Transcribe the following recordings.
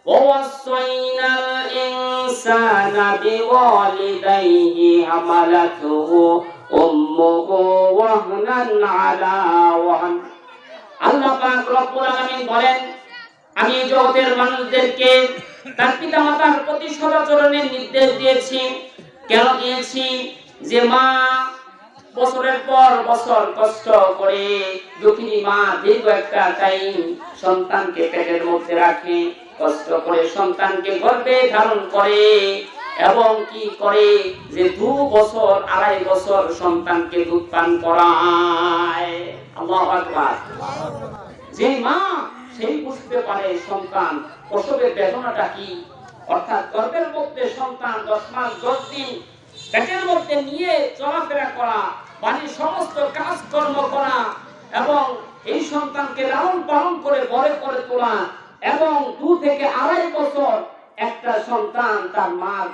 ووصينا الإنسان بوالديه حملته أمه وهنا على وهن আল্লাহ পাক রব্বুল আলামিন বলেন, আমি জগতের মানুষদেরকে তার পিতামাতার প্রতি সদাচরণের নির্দেশ দিয়েছি। কেন দিয়েছি? যে মা বছরের পর বছর কষ্ট করে, দুঃখিনী মা দীর্ঘ একটা টাইম সন্তানকে পেটের মধ্যে রাখে, কষ্ট করে সন্তানকে গর্ভে ধারণ করে এবং কি করে যে 2 বছর 2.5 বছর সন্তানকে দুধ পান করায়। আল্লাহু আকবার। যে মা সেই বুঝতে পারে সন্তান প্রসবের বেদনাটা কি, অর্থাৎ গর্ভের মধ্যে সন্তান 10 মাস 10 দিন পেটের মধ্যে নিয়ে চলাফেরা করা, বাড়ির সমস্ত কাজকর্ম করা এবং এই সন্তানকে লালন পালন করে বড় করে তোলা এবং 2 থেকে 2.5 বছর একটা সন্তান তার মার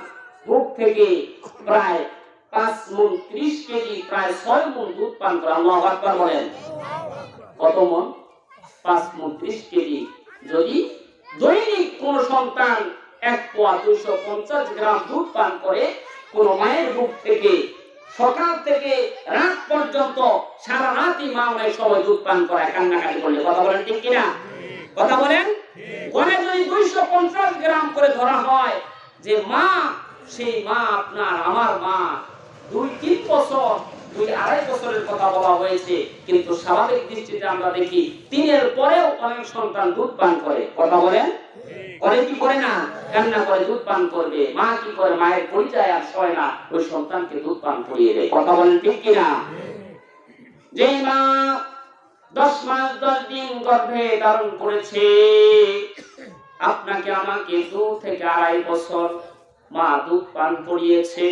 বুক থেকে প্রায় 5 মণ 30 কেজি প্রায় 6 মণ দুধ পান করে। আল্লাহু আকবার বলেন। কত মণ? 5 মণ 30 কেজি। যদি দৈনিক কোন সন্তান 1 পোয়া 250 গ্রাম দুধ পান করে, কোন মায়ের বুক থেকে সকাল থেকে রাত পর্যন্ত সারা রাতই মা অনেক সময় দুধ পান করে কান্নাকাটি করলে। কথা বলেন ঠিক কিনা? কথা বলেন। গড়ে যদি 250 গ্রাম করে ধরা হয় যে মা, সেই মা আপনার আমার মা 2-3 বছর 2-2.5 বছরের কথা বলা হয়েছে, কিন্তু স্বাভাবিক দৃষ্টিতে আমরা দেখি 3-এর পরেও অনেক সন্তান দুধ পান করে। কথা বলেন। করে কি করে না? কান্না করে দুধ পান করবে। মা কি করে? মায়ের পরিচয় আর সয় না, ওই সন্তানকে দুধ পান করিয়ে দেয়। কথা বলেন ঠিক কিনা? যে মা 10 মাস 10 দিন গর্ভে ধারণ করেছে, আপনাকে আমাকে 2 থেকে 2.5 বছর মা দুধ পান করিয়েছে।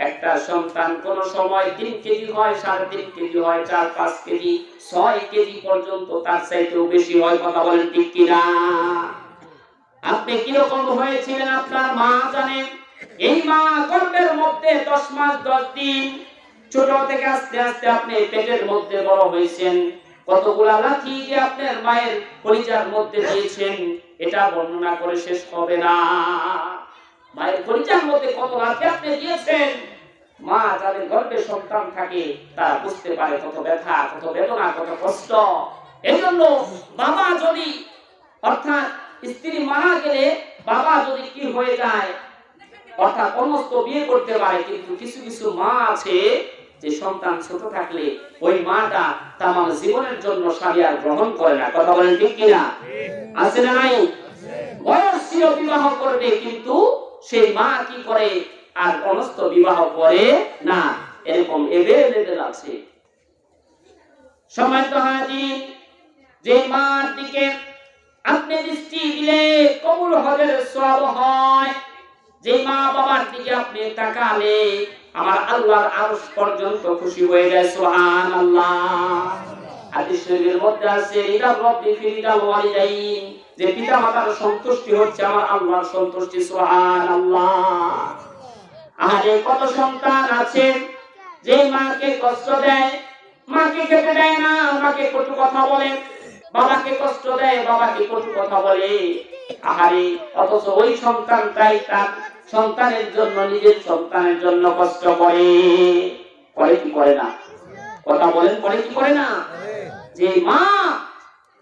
একটা সন্তান কোন সময় 3 কেজি হয়, 3.5 কেজি হয়, 4-5 কেজি, 6 কেজি পর্যন্ত, তার চাইতেও বেশি হয়। কথা বলেন ঠিক কিনা? আপনি কিরকম হয়েছিলেন আপনার মা জানেন। এই মা গর্ভের মধ্যে 10 মাস 10 দিন ছোট থেকে আস্তে আস্তে আপনি পেটের মধ্যে বড় হয়েছেন। কতগুলা লাথি যে আপনার মায়ের কলিজার মধ্যে দিয়েছেন, এটা বর্ণনা করে শেষ হবে না। মায়ের কলিজার মধ্যে কত লাথি আপনি দিয়েছেন, মা যাদের গর্ভে সন্তান থাকে তারা বুঝতে পারে কত ব্যথা, কত বেদনা, কত কষ্ট। এজন্য বাবা যদি, অর্থাৎ স্ত্রী মারা গেলে বাবা যদি কি হয়ে যায়, অর্থাৎ সমস্ত বিয়ে করতে পারে, কিন্তু কিছু কিছু মা আছে যে সন্তান ছোট থাকলে ওই মাটা তামাম জীবনের জন্য স্বামী আর গ্রহণ করে না। কথা বলেন ঠিক কিনা? আছে না নাই? বয়স ছিল বিবাহ করবে, কিন্তু সেই মা কি করে? আর সমস্ত বিবাহ করে না। এরকম এভেলেবেল আছে। সম্মানিত হাজির, যে মার দিকে আপনি দৃষ্টি দিলে কবুল হজের সওয়াব হয়, যে মা বাবার দিকে আপনি তাকালে আমার আল্লাহর আরশ পর্যন্ত খুশি হয়ে যায়। সুবহানাল্লাহ। হাদিস শরীফের মধ্যে আছে, রিদা রাব্বি ফি রিদাল ওয়ালিদাইন, যে পিতামাতার সন্তুষ্টি হচ্ছে আমার আল্লাহর সন্তুষ্টি। সুবহানাল্লাহ। আরে কত সন্তান আছে যে মাকে কষ্ট দেয়, মাকে খেতে দেয় না, মাকে কটু কথা বলে, বাবাকে কষ্ট দেয়, বাবাকে কটু কথা বলে। আহারে, অথচ ওই সন্তানটাই তার সন্তানের জন্য, নিজের সন্তানের জন্য কষ্ট করে। করে কি করে না? কথা বলেন, করে কি করে না? যে মা,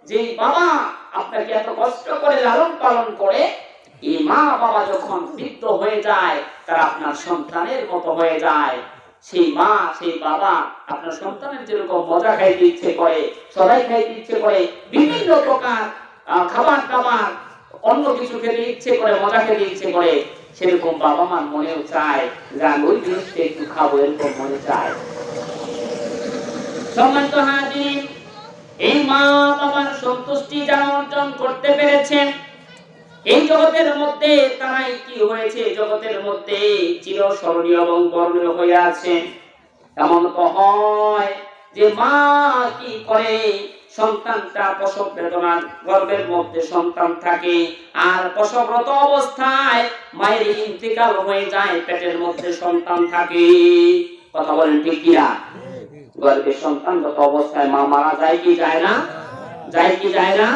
যে বাবা আপনাকে এত কষ্ট করে লালন পালন করে, এই মা বাবা যখন বৃদ্ধ হয়ে যায়, তারা আপনার সন্তানের মতো হয়ে যায়। সেই মা, সেই বাবা আপনার সন্তানের যেরকম মজা খাইতে ইচ্ছে করে, সদাই খাইতে ইচ্ছে করে, বিভিন্ন প্রকার খাবার দাবার, অন্য কিছু খেতে ইচ্ছে করে, মজা খেতে ইচ্ছে করে, সেরকম বাবা মার মনেও চায় যে আমি ওই জিনিসটা একটু খাবো, এরকম মনে চায়। সম্মানিত হাজির, এই মা বাবার সন্তুষ্টি যারা অর্জন করতে পেরেছেন, এই জগতের মধ্যে তারাই কি হয়েছে? জগতের মধ্যে চিরস্মরণীয় এবং বর্ণনীয় হয়ে আছে। এমন তো হয় যে মা কি করে? সন্তানটা প্রসব বেদনার গর্ভের মধ্যে সন্তান থাকে, আর প্রসবরত অবস্থায় মায়ের ইন্তিকাল হয়ে যায়, পেটের মধ্যে সন্তান থাকে। কথা বলেন ঠিক কিনা? গর্ভে সন্তানগত অবস্থায় মা মারা যায় কি যায় না? যায় কি যায় না?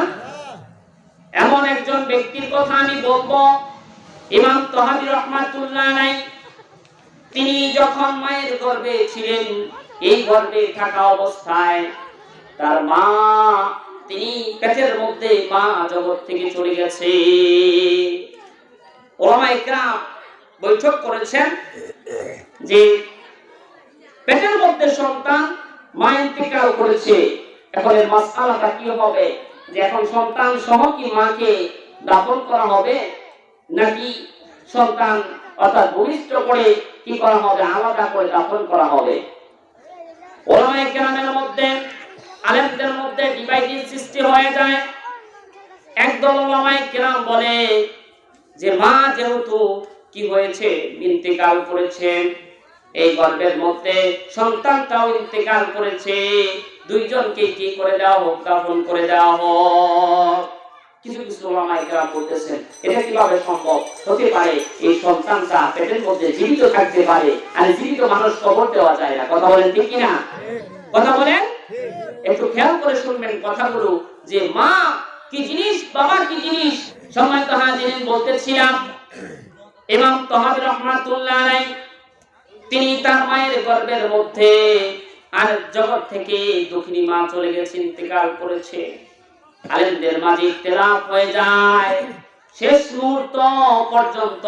এমন একজন ব্যক্তির কথা আমি বলবো, ইমাম তাহাবী রাহমাতুল্লাহ আলাইহি। তিনি যখন মায়ের গর্ভে ছিলেন, এই গর্ভে থাকা অবস্থায় তার মা, তিনি পেটের মধ্যে মা জগৎ থেকে চলে গেছে। ওলামায়ে কেরাম বৈঠক করেছেন যে পেটের মধ্যে সন্তান, মা ইন্তেকাল করেছে, এখন এর মাসআলাটা কি হবে, যে এখন সন্তান সহ কি মাকে দাফন করা হবে, নাকি সন্তান অর্থাৎ ভূমিষ্ঠ করে কি করা হবে, আলাদা করে দাফন করা হবে। ওলামায়ে কেরামের মধ্যে, আলেমদের মধ্যে ডিভাইডেড সৃষ্টি হয়ে যায়। একদল ওলামায়ে কেরাম বলে যে মা যেহেতু কি হয়েছে, ইন্তেকাল করেছে, এই গর্ভের মধ্যে সন্তানটাও ইন্তেকাল করেছে, দুইজনকে কি করে দেওয়া হোক, দাফন করে দেওয়া হোক। কিছু কিছু ওলামায়ে কেরাম বলতেছেন এটা কিভাবে সম্ভব হতে পারে, এই সন্তানটা পেটের মধ্যে জীবিত থাকতে পারে, আর জীবিত মানুষ কবর দেওয়া যায় না। কথা বলেন ঠিক কিনা? কথা বলেন, একটু খেয়াল করে শুনবেন কথাগুলো, যে মা কি জিনিস, বাবা কি জিনিস। সম্মানিত হাজিরিন, বলতেছিলাম ইমাম তাহাবী রাহমাতুল্লাহ আলাইহি, তিনি তার মায়ের গর্ভের মধ্যে আর জগৎ থেকে দুঃখিনী মা চলে গেছে, ইন্তেকাল করেছে। আলেমদের মাঝে ইখতিলাফ হয়ে যায়, শেষ মুহূর্ত পর্যন্ত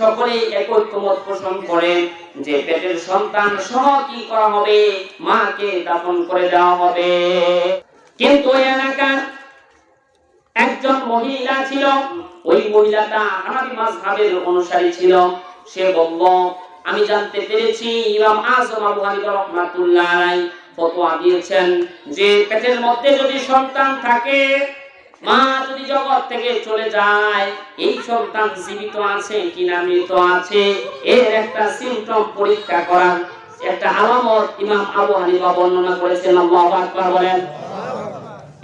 সকলে একমত পোষণ করেন যে পেটের সন্তান সহ কি করা হবে, মাকে দাফন করে দেওয়া হবে। কিন্তু ওই এলাকার একজন মহিলা ছিল, ওই মহিলাটা হানাফি মাযহাবের অনুসারী ছিল। সে বলল, আমি জানতে পেরেছি ইমাম আযম আবু হানিফা রাহমাতুল্লাহ আলাইহি ফতোয়া দিয়েছেন যে পেটের মধ্যে যদি সন্তান থাকে, মা যদি জগৎ থেকে চলে যায়, এই সন্তান জীবিত আছে কিনা মৃত আছে, এর একটা সিম্পটম পরীক্ষা করার একটা আলামত ইমাম আবু হানিফা বর্ণনা করেছেন। আল্লাহু আকবার বলেন।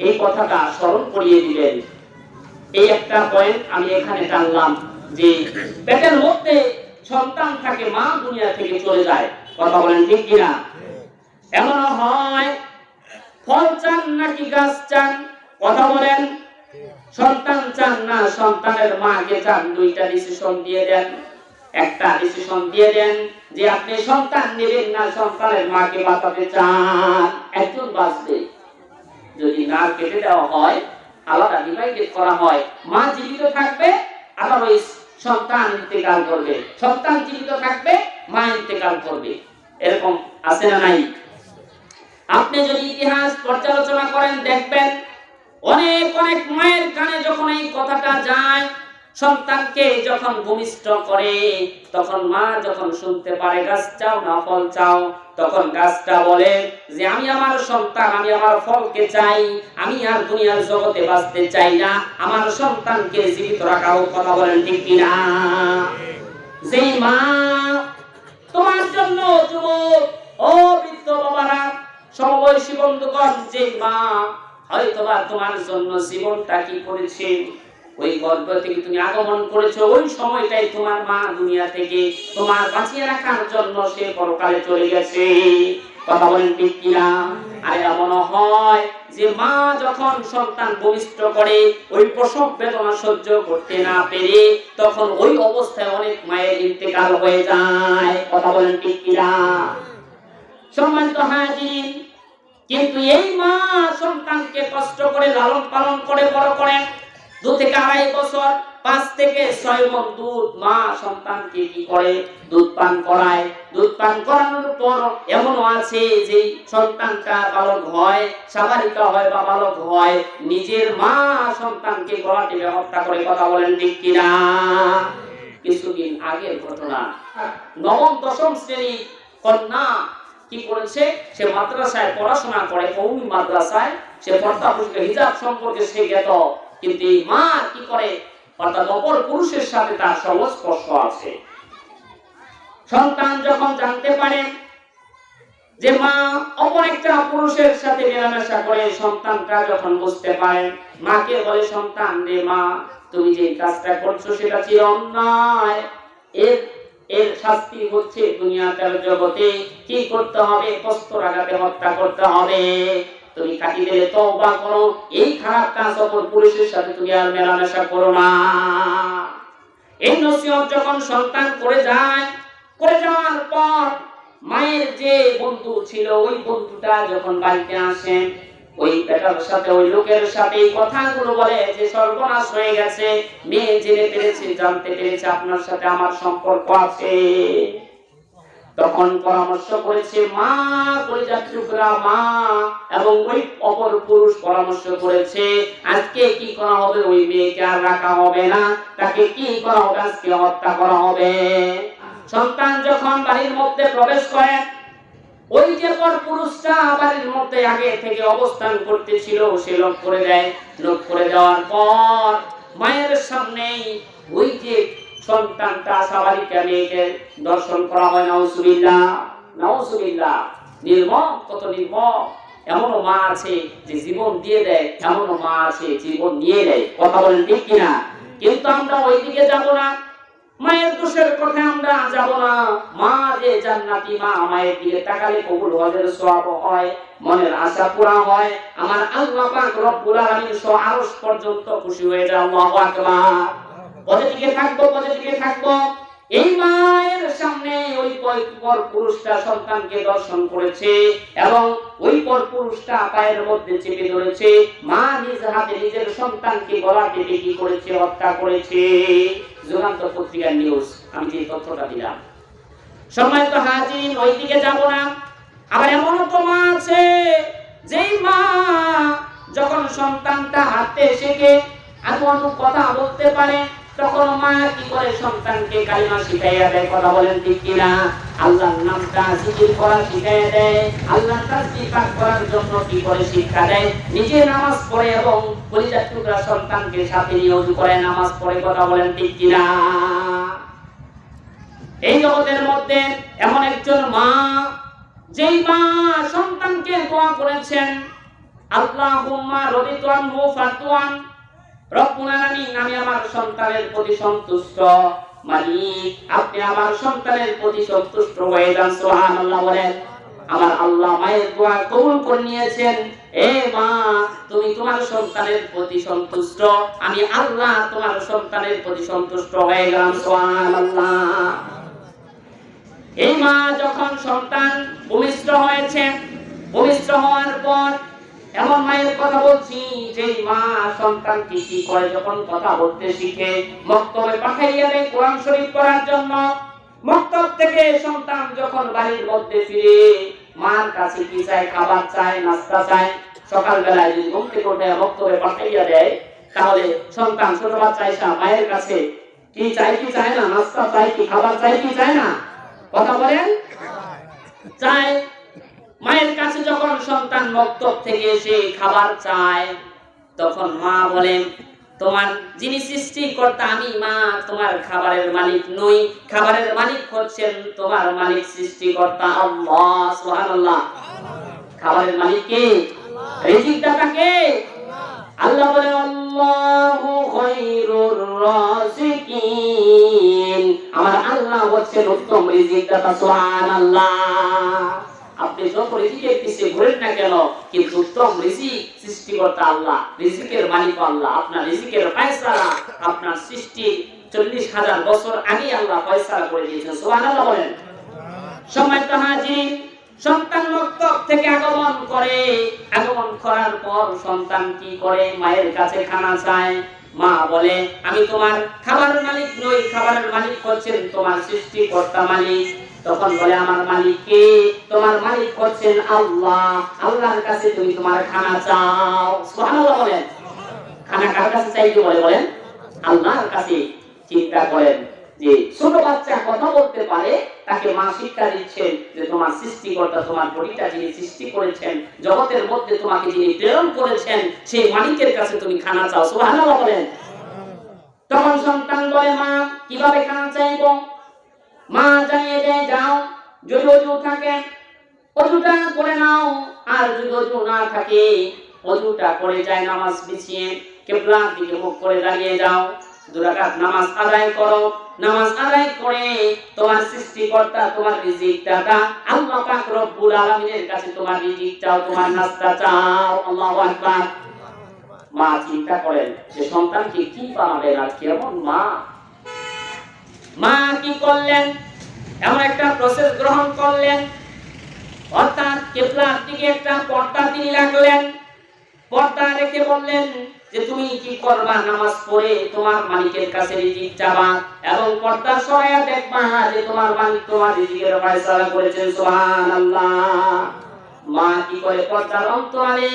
এই কথাটা স্মরণ করিয়ে দিলেন। এই একটা পয়েন্ট আমি এখানে টানলাম, যে পেটের মধ্যে সন্তান থাকে, মা দুনিয়া থেকে চলে যায়। কথা বলেন ঠিক কিনা? এমন হয় ফল চান নাকি গাছ চান? কথা বলেন। সন্তান চান না সন্তানের মাকে চান? দুইটা ডিসিশন দিয়ে দেন। একটা ডিসিশন দিয়ে দেন যে আপনি সন্তান নেবেন না সন্তানের মাকে বাঁচাতে চান, একজন বাঁচবে। যদি না কেটে দেওয়া হয়, আলাদা ডিভাইডেড করা হয়, মা জীবিত থাকবে, আবার ওই সন্তান ইন্তেকাল করবে, সন্তান জীবিত থাকবে, মা ইন্তেকাল করবে। এরকম আছে না নাই? আপনি যদি ইতিহাস পর্যালোচনা করেন দেখবেন অনেক অনেক মায়ের কানে যখন এই কথাটা যায়, সন্তানকে যখন ভূমিষ্ঠ করে, তখন মা যখন শুনতে পারে গাছ চাও না ফল চাও, তখন গাছটা বলে যে আমি আমার সন্তান, আমি আমার ফলকে চাই, আমি আর দুনিয়ার জগতে বাঁচতে চাই না, আমার সন্তানকে জীবিত রাখা হোক। কথা বলেন ঠিক কিনা? যেই মা তোমার জন্য, যুবক ও বৃদ্ধ বাবারা, সমবয়সী বন্ধুগণ, যে মা হয়তোবা তোমার জন্য জীবনটা কি করেছে, ওই গর্ভ থেকে তুমি আগমন করেছো, ওই সময়টাই তোমার মা দুনিয়া থেকে তোমার বাঁচিয়ে রাখার জন্য সে পরকালে চলে গেছে। কথা বলেন ঠিক কিনা? আর এমন হয় যে মা যখন সন্তান ভূমিষ্ঠ করে, ওই প্রসব বেদনা সহ্য করতে না পেরে তখন ওই অবস্থায় অনেক মায়ের ইন্তেকাল হয়ে যায়। কথা বলেন ঠিক কিনা? সম্মানিত হাজিরিন, কিন্তু এই মা সন্তানকে কষ্ট করে লালন পালন করে বড় করে, 2 থেকে 2.5 বছর, 5 থেকে 6 মণ দুধ মা সন্তানকে কি করে, দুধ পান করায়। দুধ পান করানোর পর এমনও আছে যে সন্তানটা বালক হয়, সাবালিকা হয় বা বালক হয়, নিজের মা সন্তানকে গলা টিপে হত্যা করে। কথা বলেন ঠিক কিনা? কিছুদিন আগের ঘটনা, 9ম 10ম শ্রেণী কন্যা কি করেছে, সে মাদ্রাসায় পড়াশোনা করে, কওমি মাদ্রাসায়, সে পর্দা পুরুষকে হিজাব সম্পর্কে সে জ্ঞাত, কিন্তু এই মা কি করে, অর্থাৎ অপর পুরুষের সাথে তার সংস্পর্শ আছে। সন্তান যখন জানতে পারে যে মা অপর একটা পুরুষের সাথে মেলামেশা করে, সন্তানটা যখন বুঝতে পারে, মাকে বলে, সন্তান রে মা, তুমি যে কাজটা করছো সেটা ছিল অন্যায়, এর শাস্তি হচ্ছে দুনিয়ার জগতে কি করতে হবে, কষ্ট লাগাতে হত্যা করতে হবে। তুমি কাটি দিলে তওবা করো, এই খারাপ কাজ অপর পুরুষের সাথে তুমি আর মেলামেশা করো না। এই নসিহত যখন সন্তান করে যায়, করে যাওয়ার পর মায়ের যে বন্ধু ছিল ওই বন্ধুটা যখন বাড়িতে আসে, ওই বেটার সাথে ওই লোকের সাথে এই কথাগুলো বলে যে সর্বনাশ হয়ে গেছে, মেয়ে জেনে পেরেছে, জানতে পেরেছে আপনার সাথে আমার সম্পর্ক আছে। তখন পরামর্শ করেছে মা, কলিজার টুকরা মা এবং ওই অপর পুরুষ পরামর্শ করেছে আজকে কি করা হবে, ওই মেয়েকে আর রাখা হবে না, তাকে কি করা হবে, আজকে হত্যা করা হবে। সন্তান যখন বাড়ির মধ্যে প্রবেশ করে, ওই যে পর পুরুষটা বাড়ির মধ্যে আগে থেকে অবস্থান করতেছিল সে লক করে দেয়। লক করে দেওয়ার পর মায়ের সামনেই ওই যে সন্তানটা স্বাভাবিকা মেয়েকে দর্শন করা হয়। নাউজুবিল্লাহ, নাউজুবিল্লাহ। নির্মম, কত নির্মম। এমনও মা আছে যে জীবন দিয়ে দেয়, এমনও মা আছে জীবন নিয়ে দেয়। কথা বলেন ঠিক কিনা? কিন্তু আমরা ওইদিকে যাব না, মায়ের দোষের কথা আমরা যাব না। মা যে জান্নাতি মা, মায়ের দিকে তাকালে কবুল হজের সওয়াব হয়, মনের আশা পুরা হয়, আমার আল্লাহ পাক রব্বুল আলামিন আরশ পর্যন্ত খুশি হয়ে যায়। আল্লাহু আকবার। পজিটিভে থাকবো, পজিটিভে থাকবো। এই মায়ের সামনে ওই পর পুরুষটা সন্তানকে দর্শন করেছে এবং ওই পর পুরুষটা পায়ের মধ্যে চেপে ধরেছে। মা নিজ হাতে নিজের সন্তানকে গলা কেটে কি করেছে, হত্যা করেছে। যুগান্ত পত্রিকার নিউজ, আমি যে তথ্যটা দিলাম। সম্মানিত হাজির, ওইদিকে যাব না। আবার এমনও তো মা আছে যেই মা যখন সন্তানটা হাঁটতে শেখে, আদু কথা বলতে পারে, তখন মা কি করে সন্তানকে কালিমা শিখাইয়া দেয়। কথা বলেন ঠিক কিনা? আল্লাহর নামটা জিকির করা শিখাইয়া দেয়, আল্লাহর তাসবিহ পাঠ করার জন্য কি করে শিক্ষা দেয়। নিজে নামাজ পড়ে এবং কলিজার টুকরা সন্তানকে সাথে নিয়ে ওযু করে নামাজ পড়ে। কথা বলেন ঠিক কিনা? এই জগতের মধ্যে এমন একজন মা, যেই মা সন্তানকে দোয়া করেছেন আল্লাহুম্মা রাদিতু আনহু ফাতুয়ান, রব্বুল আলামিন আমি আমার সন্তানের প্রতি সন্তুষ্ট, মালিক আপনি আমার সন্তানের প্রতি সন্তুষ্ট হয়ে যান। সুবহানাল্লাহ বলেন। আমার আল্লাহ মায়ের দোয়া কবুল করে নিয়েছেন। এ মা, তুমি তোমার সন্তানের প্রতি সন্তুষ্ট, আমি আল্লাহ তোমার সন্তানের প্রতি সন্তুষ্ট হয়ে গেলাম। সুবহানাল্লাহ। এই মা যখন সন্তান ভূমিষ্ঠ হয়েছে, ভূমিষ্ঠ হওয়ার পর এমন মায়ের কথা বলছি যে মা সন্তানকে কি করে যখন কথা বলতে শিখে, মক্তবে পাঠাইয়া দেয় কোরআন শরীফ পড়ার জন্য। মক্তব থেকে সন্তান যখন বাড়ির মধ্যে ফিরে, মার কাছে কি চায়? খাবার চায়, নাস্তা চায়। সকালবেলায় যদি ঘুম থেকে উঠে মক্তবে পাঠাইয়া দেয়, তাহলে সন্তান ছোট বাচ্চা এসে মায়ের কাছে কি চায়, কি চায় না? নাস্তা চায় কি, খাবার চায় কি চায় না? কথা বলেন, চায়। মায়ের কাছে যখন সন্তান মক্তব থেকে এসে খাবার চায়, তখন মা বলেন তোমার যিনি সৃষ্টিকর্তা আমি মা, তোমার খাবারের মালিক নই, খাবারের মালিক হচ্ছেন তোমার মালিক সৃষ্টিকর্তা আল্লাহ। সুবহানাল্লাহ। খাবারের মালিক কে? রিজিক দাতা কে? আল্লাহ বলেন আল্লাহু খায়রুর রাযিকিন, আমার আল্লাহ হচ্ছেন উত্তম রিজিক দাতা। সুবহানাল্লাহ। আপনি যত রিজিকের পিছিয়ে ঘুরেন না কেন, কিন্তু উত্তম রিজিক সৃষ্টিকর্তা আল্লাহ, রিজিকের মালিক আল্লাহ। আপনার রিজিকের ফয়সালা আপনার সৃষ্টি 40,000 বছর আগে আল্লাহ ফয়সালা করে দিয়েছেন। সুবহানাল্লাহ বলেন। সম্মানিত হাজির, সন্তান মক্তব থেকে আগমন করে, আগমন করার পর সন্তান কি করে? মায়ের কাছে খানা চায়। মা বলে আমি তোমার খাবারের মালিক নই, খাবারের মালিক হচ্ছেন তোমার সৃষ্টিকর্তা মালিক। তখন বলে আমার মালিক কে? তোমার মালিক হচ্ছেন আল্লাহ, আল্লাহর কাছে তুমি তোমার খানা চাও। সুবহানাল্লাহ বলেন। খানা কার কাছে চাইতে বলে? বলেন আল্লাহর কাছে। চিন্তা করেন যে ছোট বাচ্চা কথা বলতে পারে, তাকে মা শিক্ষা দিচ্ছেন যে তোমার সৃষ্টিকর্তা, তোমার বডিটা যিনি সৃষ্টি করেছেন, জগতের মধ্যে তোমাকে যিনি প্রেরণ করেছেন, সেই মালিকের কাছে তুমি খানা চাও। সুবহানাল্লাহ বলেন। তখন সন্তান বলে মা কিভাবে খানা চাইবো? মা জানিয়ে দেয় যাও, যদি ওযু থাকে ওযুটা করে নাও, আর যদি ওযু না থাকে ওযুটা করে যায় নামাজ বিছিয়ে কিবলার দিকে মুখ করে দাঁড়িয়ে যাও, 2 রাকাত নামাজ আদায় করো। নামাজ আদায় করে তোমার সৃষ্টিকর্তা, তোমার রিজিক দাতা আল্লাহ পাক রব্বুল আলামিনের কাছে তোমার রিজিক চাও, তোমার নাস্তা চাও। আল্লাহু আকবার। মা চিন্তা করেন যে সন্তানকে কি বানাবেন, আর কেমন মা কি করলেন, এমন একটা প্রসেস গ্রহণ করলেন, অর্থাৎ কিবলার দিকে একটা পর্দা তিনি রাখলেন। পর্দা রেখে বললেন যে তুমি কি করবা, নামাজ পড়ে তোমার মালিকের কাছে রিজিক চাবা এবং পর্দা সরাইয়া দেখবা যে তোমার মালিক তোমার রিজিকের ফয়সালা করেছেন। সুবহানাল্লাহ। মা কি করে, পর্দার অন্তরালে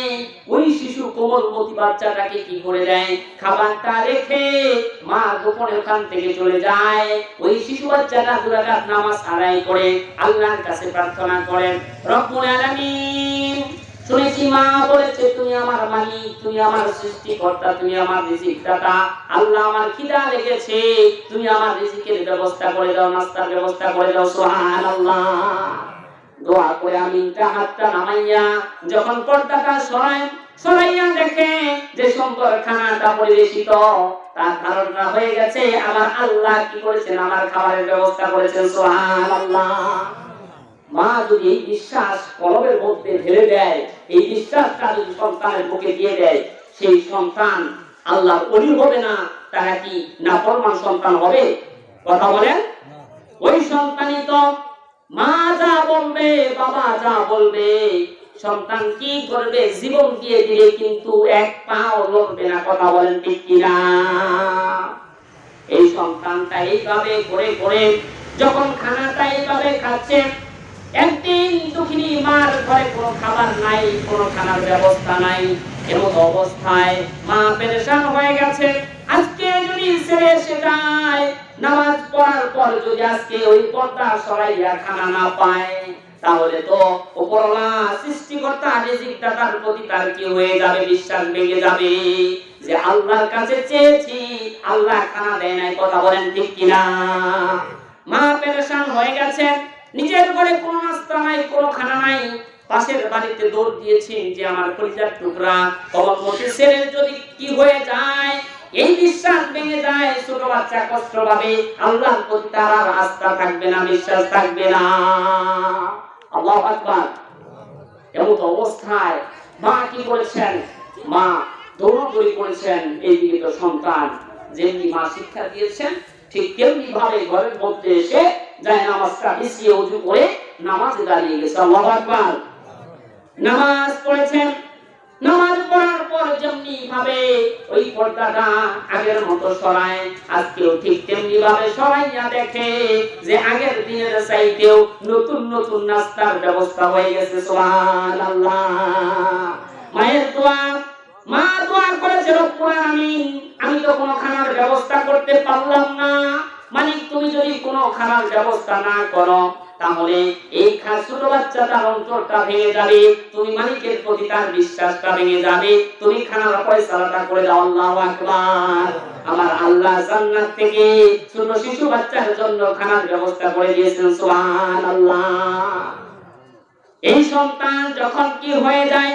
ওই শিশু কোমলমতি বাচ্চাটাকে কি করে দেয়, খাবারটা রেখে মা গোপনে ওখান থেকে চলে যায়। ওই শিশু বাচ্চাটা 2 রাকাত নামাজ আদায় করে আল্লাহর কাছে প্রার্থনা করেন, রব্বুল আলামিন শুনেছি মা বলেছে তুমি আমার মালিক, তুমি আমার সৃষ্টিকর্তা, তুমি আমার রিজিক দাতা। আল্লাহ আমার খিদা লেগেছে, তুমি আমার রিজিকের ব্যবস্থা করে দাও, নাস্তার ব্যবস্থা করে দাও। সুবহানাল্লাহ। দোয়া করে আমিনটা হাতটা নামাইয়া যখন পর্দাটা সরাইয়া দেখে যে সুন্দর খানাটা পরিবেশিত, তার ধারণা হয়ে গেছে আমার আল্লাহ কি করেছেন, আমার খাবারের ব্যবস্থা করেছেন। সুবহানাল্লাহ। মা যদি এই বিশ্বাস কলবের মধ্যে ঢেলে দেয়, এই বিশ্বাসটা যদি সন্তানের বুকে দিয়ে দেয়, সেই সন্তান আল্লাহর ওলি হবে না, তারা কি নাফরমান সন্তান হবে? কথা বলেন। ওই সন্তানই তো মা যা বলবে, বাবা যা বলবে, সন্তান কি করবে, জীবন দিয়ে দিলে কিন্তু এক পাও লড়বে না। কথা বলেন ঠিক কিনা? এই সন্তানটা এইভাবে করে করে যখন খানাটা এইভাবে খাচ্ছে, একদিন দুঃখিনী মার ঘরে কোনো খাবার নাই, কোনো খানার ব্যবস্থা নাই। এমন অবস্থায় মা পেরেশান হয়ে গেছে। আজকে যদি ছেড়ে এসে যায়, নামাজ পড়ার পর যদি আজকে ওই পর্দা সরাইয়া খানা না পায়, তাহলে তো উপরওয়ালা সৃষ্টিকর্তা রিজিক দাতার প্রতি তার কি হয়ে যাবে, বিশ্বাস ভেঙে যাবে যে আল্লাহর কাছে চেয়েছি, আল্লাহ খানা দেয় নাই। কথা বলেন ঠিক কিনা? মা পেরেশান হয়ে গেছে, নিজের ঘরে কোনো নাস্তা নাই, কোনো খানা নাই। পাশের বাড়িতে দৌড় দিয়েছে যে আমার কলিজার টুকরা কলমমতি ছেলে যদি কি হয়ে যায়, এই বিশ্বাস ভেঙে যায়, ছোট বাচ্চা কষ্ট পাবে, আল্লাহর প্রতি তার আর আস্থা থাকবে না, বিশ্বাস থাকবে না। আল্লাহু আকবার। এমন অবস্থায় মা কি করেছেন, মা দৌড়াদৌড়ি করেছেন। এইদিকে তো সন্তান যেমনি মা শিক্ষা দিয়েছেন, ঠিক তেমনি ভাবে ঘরের মধ্যে এসে যায় নামাজটা বিছিয়ে ওযু করে নামাজে দাঁড়িয়ে গেছে। আল্লাহু আকবার। নামাজ পড়েছেন। নামাজ পড়ার পর যেমনি ভাবে ওই পর্দাটা আগের মতো সরায়, আজকেও ঠিক তেমনি ভাবে সরাইয়া দেখে যে আগের দিনের চাইতেও নতুন নতুন নাস্তার ব্যবস্থা হয়ে গেছে। সুবহানাল্লাহ। মায়ের দোয়া, মা দোয়া করেছে, রব্বুল আলামিন আমি তো কোনো খানার ব্যবস্থা করতে পারলাম না, মালিক তুমি যদি কোনো খানার ব্যবস্থা না করো, তাহলে এই ছোট বাচ্চাটার অন্তরটা ভেঙে যাবে, তুমি মালিকের প্রতি তার বিশ্বাসটা ভেঙে যাবে, তুমি খানার ফয়সালাটা করে দাও। আল্লাহু আকবার। আমার আল্লাহ জান্নাত থেকে ছোট শিশু বাচ্চার জন্য খানার ব্যবস্থা করে দিয়েছেন। সুবহানাল্লাহ। এই সন্তান যখন কি হয়ে যায়,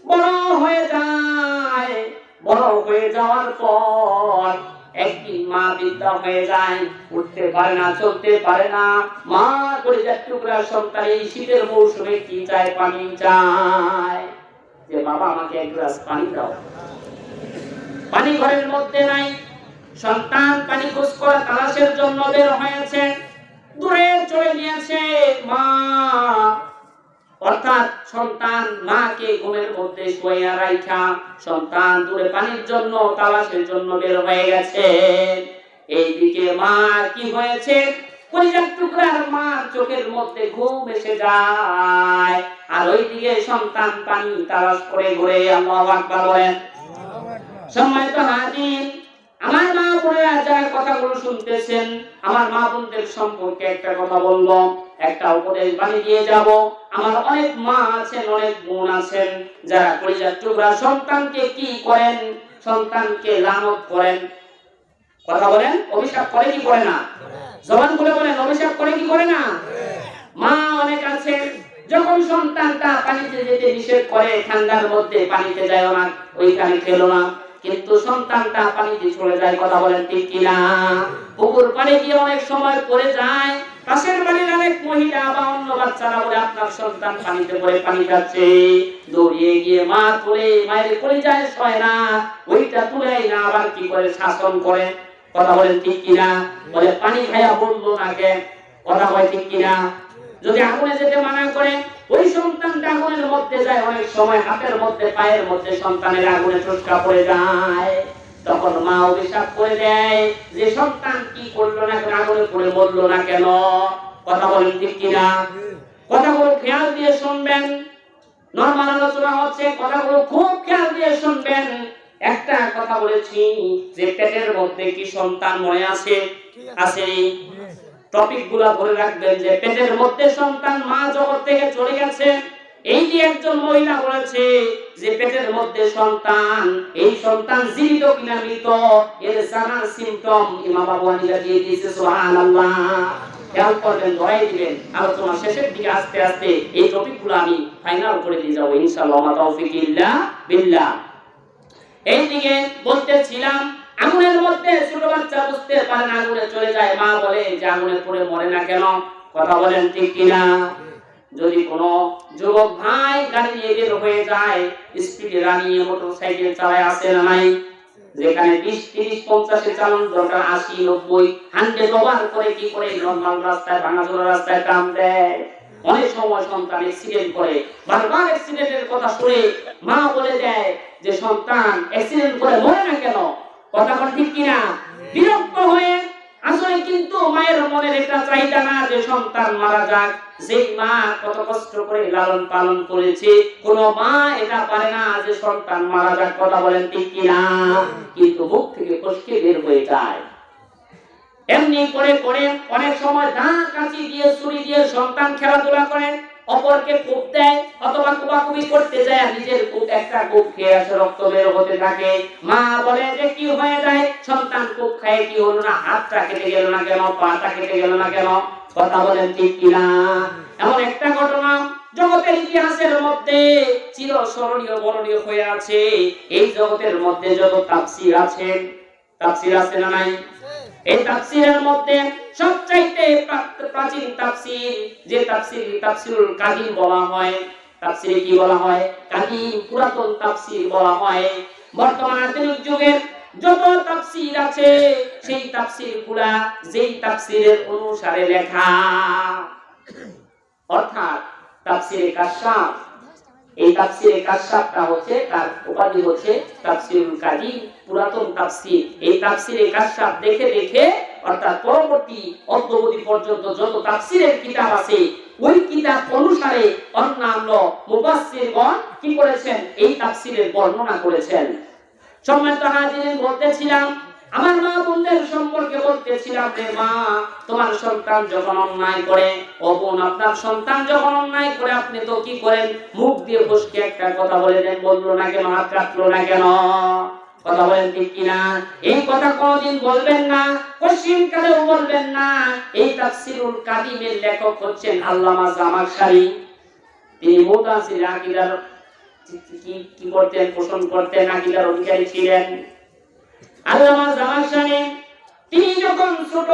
বড় হয়ে যায়, বড় হয়ে যাওয়ার পর একদিন মা বৃদ্ধা হয়ে যায়, উঠতে পারে না, চলতে পারে না। মা কলিজার টুকরা সন্তান এই শীতের মৌসুমে কি চায়, পানি চায়, যে বাবা আমাকে এক গ্লাস পানি দাও। পানি ঘরের মধ্যে নাই। সন্তান পানি খোঁজ করে তালাশের জন্য বের হয়েছে, দূরে চলে গিয়েছে মা, অর্থাৎ সন্তান মাকে ঘুমের মধ্যে শুয়ে রাখা সন্তান দূরে পানির জন্য তালাশের জন্য বের হয়ে গেছে। এইদিকে মা কি হয়েছে, কলিজার টুকরার মা চোখের মধ্যে ঘুম এসে যায়, আর ওইদিকে সন্তান পানি তালাশ করে ঘুরে। আল্লাহু আকবার বলেন। সম্মানিত হাজির, আমার মা বোনেরা যারা কথাগুলো শুনতেছেন, আমার মা বোনদের সম্পর্কে একটা কথা বলবো, একটা উপদেশ বাণী দিয়ে যাব। আমার অনেক মা আছেন, অনেক বোন আছেন যারা কলিজার টুকরা সন্তানকে কি করেন, সন্তানকে লানত করেন। কথা বলেন, অভিশাপ করে কি করে না? জবান খুলে বলেন, অভিশাপ করে কি করে না? মা অনেক আছেন, যখন সন্তানটা পানিতে যেতে নিষেধ করে, ঠান্ডার মধ্যে পানিতে যায় না, ওইখানে খেলো না, কিন্তু সন্তানটা পানিতে চলে যায়, কথা বলেন ঠিক কিনা? পুকুর পাড়ে গিয়ে অনেক সময় পড়ে যায়, পাশের বাড়ির অনেক মহিলা বা অন্য বাচ্চারা বলে আপনার সন্তান পানিতে পড়ে পানি খাচ্ছে, দৌড়িয়ে গিয়ে মা তুলে মায়ের কলিজায় শয় না, ওইটা তুলে না আবার কি করে শাসন করে, কথা বলেন ঠিক কিনা? বলে পানি খাইয়া বললো না কে, কথা বলে ঠিক কিনা? যদি আগুনে যেতে মানা করে ওই সন্তানটা আগুনের মধ্যে যায়, অনেক সময় হাতের মধ্যে পায়ের মধ্যে সন্তানের আগুনে চুটকা পড়ে যায়, তখন মা অভিশাপ করে দেয় যে সন্তান কি করলো না কেন, আগুনে পড়ে মরলো না কেন, কথা বলেন ঠিক কিনা? কথাগুলো খেয়াল দিয়ে শুনবেন, নরমাল আলোচনা হচ্ছে, কথাগুলো খুব খেয়াল দিয়ে শুনবেন। একটা কথা বলেছি যে পেটের মধ্যে কি সন্তান মনে আছে? আছে। টপিক গুলা ধরে রাখবেন যে পেটের মধ্যে সন্তান মা জগৎ থেকে চলে গেছে, এই যে একজন মহিলা বলেছে যে পেটের মধ্যে সন্তান, এই সন্তান জীবিত কিনা মৃত, এর জানার সিম্পটম ইমাম আবু হানিফা দিয়ে দিয়েছে। সুবহানাল্লাহ। খেয়াল করবেন, ধরাই দিবেন, আলোচনা শেষের দিকে আস্তে আস্তে এই টপিক গুলো আমি ফাইনাল করে দিয়ে যাবো ইনশাআল্লাহ। মা তাওফিক ইল্লা বিল্লাহ। এইদিকে বলতেছিলাম, আগুনের মধ্যে ছোট বাচ্চা বুঝতে পারে না, আগুনে চলে যায়, মা বলে যে আগুনে পড়ে মরে না কেন, কথা বলেন ঠিক কিনা? যদি কোনো যুবক ভাই গাড়ি নিয়ে বের হয়ে যায়, স্পিডে রানিয়ে মোটরসাইকেল চালায়, আসে না নাই? যেখানে 20, 30, 50 চালান দরকার, 80, 90, 100 ওভার করে কি করে নরমাল রাস্তায়, ভাঙাচোরা রাস্তায় টান দেয়। অনেক সময় সন্তান অ্যাক্সিডেন্ট করে, বারবার অ্যাক্সিডেন্টের কথা শুনে মা বলে দেয় যে সন্তান অ্যাক্সিডেন্ট করে মরে না কেন, কথা বল ঠিক কিনা? বিরক্ত হয়ে আসলে কিন্তু মায়ের মনের একটা চাহিদা না যে সন্তান মারা যাক, যেই মা কত কষ্ট করে লালন পালন করেছে, কোন মা এটা পারে না যে সন্তান মারা যাক, কথা বলেন ঠিক কিনা? কিন্তু মুখ থেকে ফসকে বের হয়ে যায়। এমনি করে করে অনেক সময় দাঁত কাঁচি দিয়ে ছুরি দিয়ে সন্তান খেলাধুলা করেন, অপরকে কূপ দেয় অথবা কুবাকুবি করতে যায়, নিজের কূপ একটা কূপ খেয়ে আসে, রক্ত বের হতে থাকে, মা বলে যে কি হয়ে যায়, সন্তান কূপ খায়, কি হলো না, হাতটা কেটে গেল না কেন, পাটা কেটে গেল না কেন, কথা বলেন ঠিক কিনা? এমন একটা ঘটনা জগতের ইতিহাসের মধ্যে চিরস্মরণীয় বর্ণনীয় হয়ে আছে। এই জগতের মধ্যে যত তাফসীর আছে, তাফসীর আছে না নাই? এই তাফসীরের মধ্যে সবচাইতে প্রাচীন তাফসীর যে তাফসীর, তাফসীরুল কাদিম বলা হয়। তাফসীরে কি বলা হয়? কাদিম, পুরাতন তাফসীর বলা হয়। বর্তমান আধুনিক যুগের যত তাফসীর আছে, সেই তাফসীরগুলা যেই তাফসীরের অনুসারে লেখা, অর্থাৎ তাফসীরে কাশফ, এই তাফসীরে কাশফটা হচ্ছে, তার উপাধি হচ্ছে তাফসীরুল কাদিম, পুরাতন তাফসীর। এই তাফসীরে কাশফ দেখে দেখে, অর্থাৎ পরবর্তী অদ্যাবধি পর্যন্ত যত তাফসীরের কিতাব আছে, ওই কিতাব অনুসারে অন্যান্য মুফাসসিরগণ কি করেছেন, এই তাফসীরের বর্ণনা করেছেন। সম্মানিত হাজিরিন, বলতেছিলাম আমার মা বোনদের সম্পর্কে বলতেছিলাম, রে মা, তোমার সন্তান যখন অন্যায় করে, ও বোন আপনার সন্তান যখন অন্যায় করে, আপনি তো কি করেন, মুখ দিয়ে ফসকে একটা কথা বলে দেন, বললো না কেন, হাত কাটলো না কেন, কথা বলেন ঠিক কিনা? এই কথা কোনদিন বলবেন না, কোশ্চিন কালেও বলবেন না। এই তাফসীরুল কাদিমের লেখক হচ্ছেন আল্লামা জামাখশারী। তিনি মুতাসির আকীদার কি করতেন, পোষণ করতেন, আকীদার অধিকারী ছিলেন। আল্লামা জামাখশারী তিনি যখন ছোট,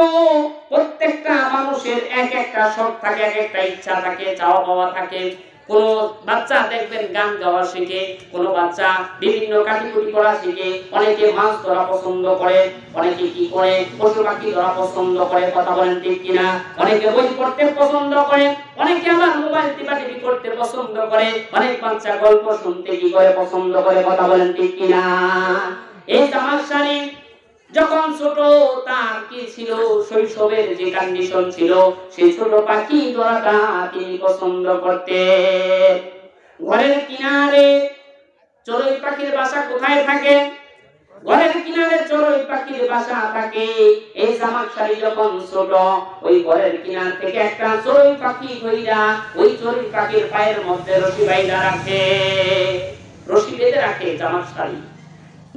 প্রত্যেকটা মানুষের এক একটা শখ থাকে, এক একটা ইচ্ছা থাকে, চাওয়া পাওয়া থাকে। কোন বাচ্চা দেখবেন গান গাওয়া শিখে, কোন বাচ্চা বিভিন্ন কাটিকুটি করা শিখে, অনেকে মাছ ধরা পছন্দ করে, অনেকে কি করে, পশু পাখি ধরা পছন্দ করে, কথা বলেন ঠিক কিনা? অনেকে বই পড়তে পছন্দ করে, অনেকে আবার মোবাইল টিপাটিপি করতে পছন্দ করে, অনেক বাচ্চা গল্প শুনতে কি করে পছন্দ করে, কথা বলেন ঠিক কিনা? এই জামাখশারী যখন ছোট, তার কি ছিল, শৈশবের যে কন্ডিশন ছিল, সেই ছোট পাখি ধরাটা তিনি পছন্দ করতেন। ঘরের কিনারে চড়ুই পাখির বাসা কোথায় থাকে? ঘরের কিনারে চড়ুই পাখির বাসা থাকে। এই জামাখশারী যখন ছোট, ওই ঘরের কিনার থেকে একটা চড়ুই পাখি ধইরা ওই চড়ুই পাখির পায়ের মধ্যে রশি বাইন্ধা রাখে, রশি বেঁধে রাখে জামাখশারী।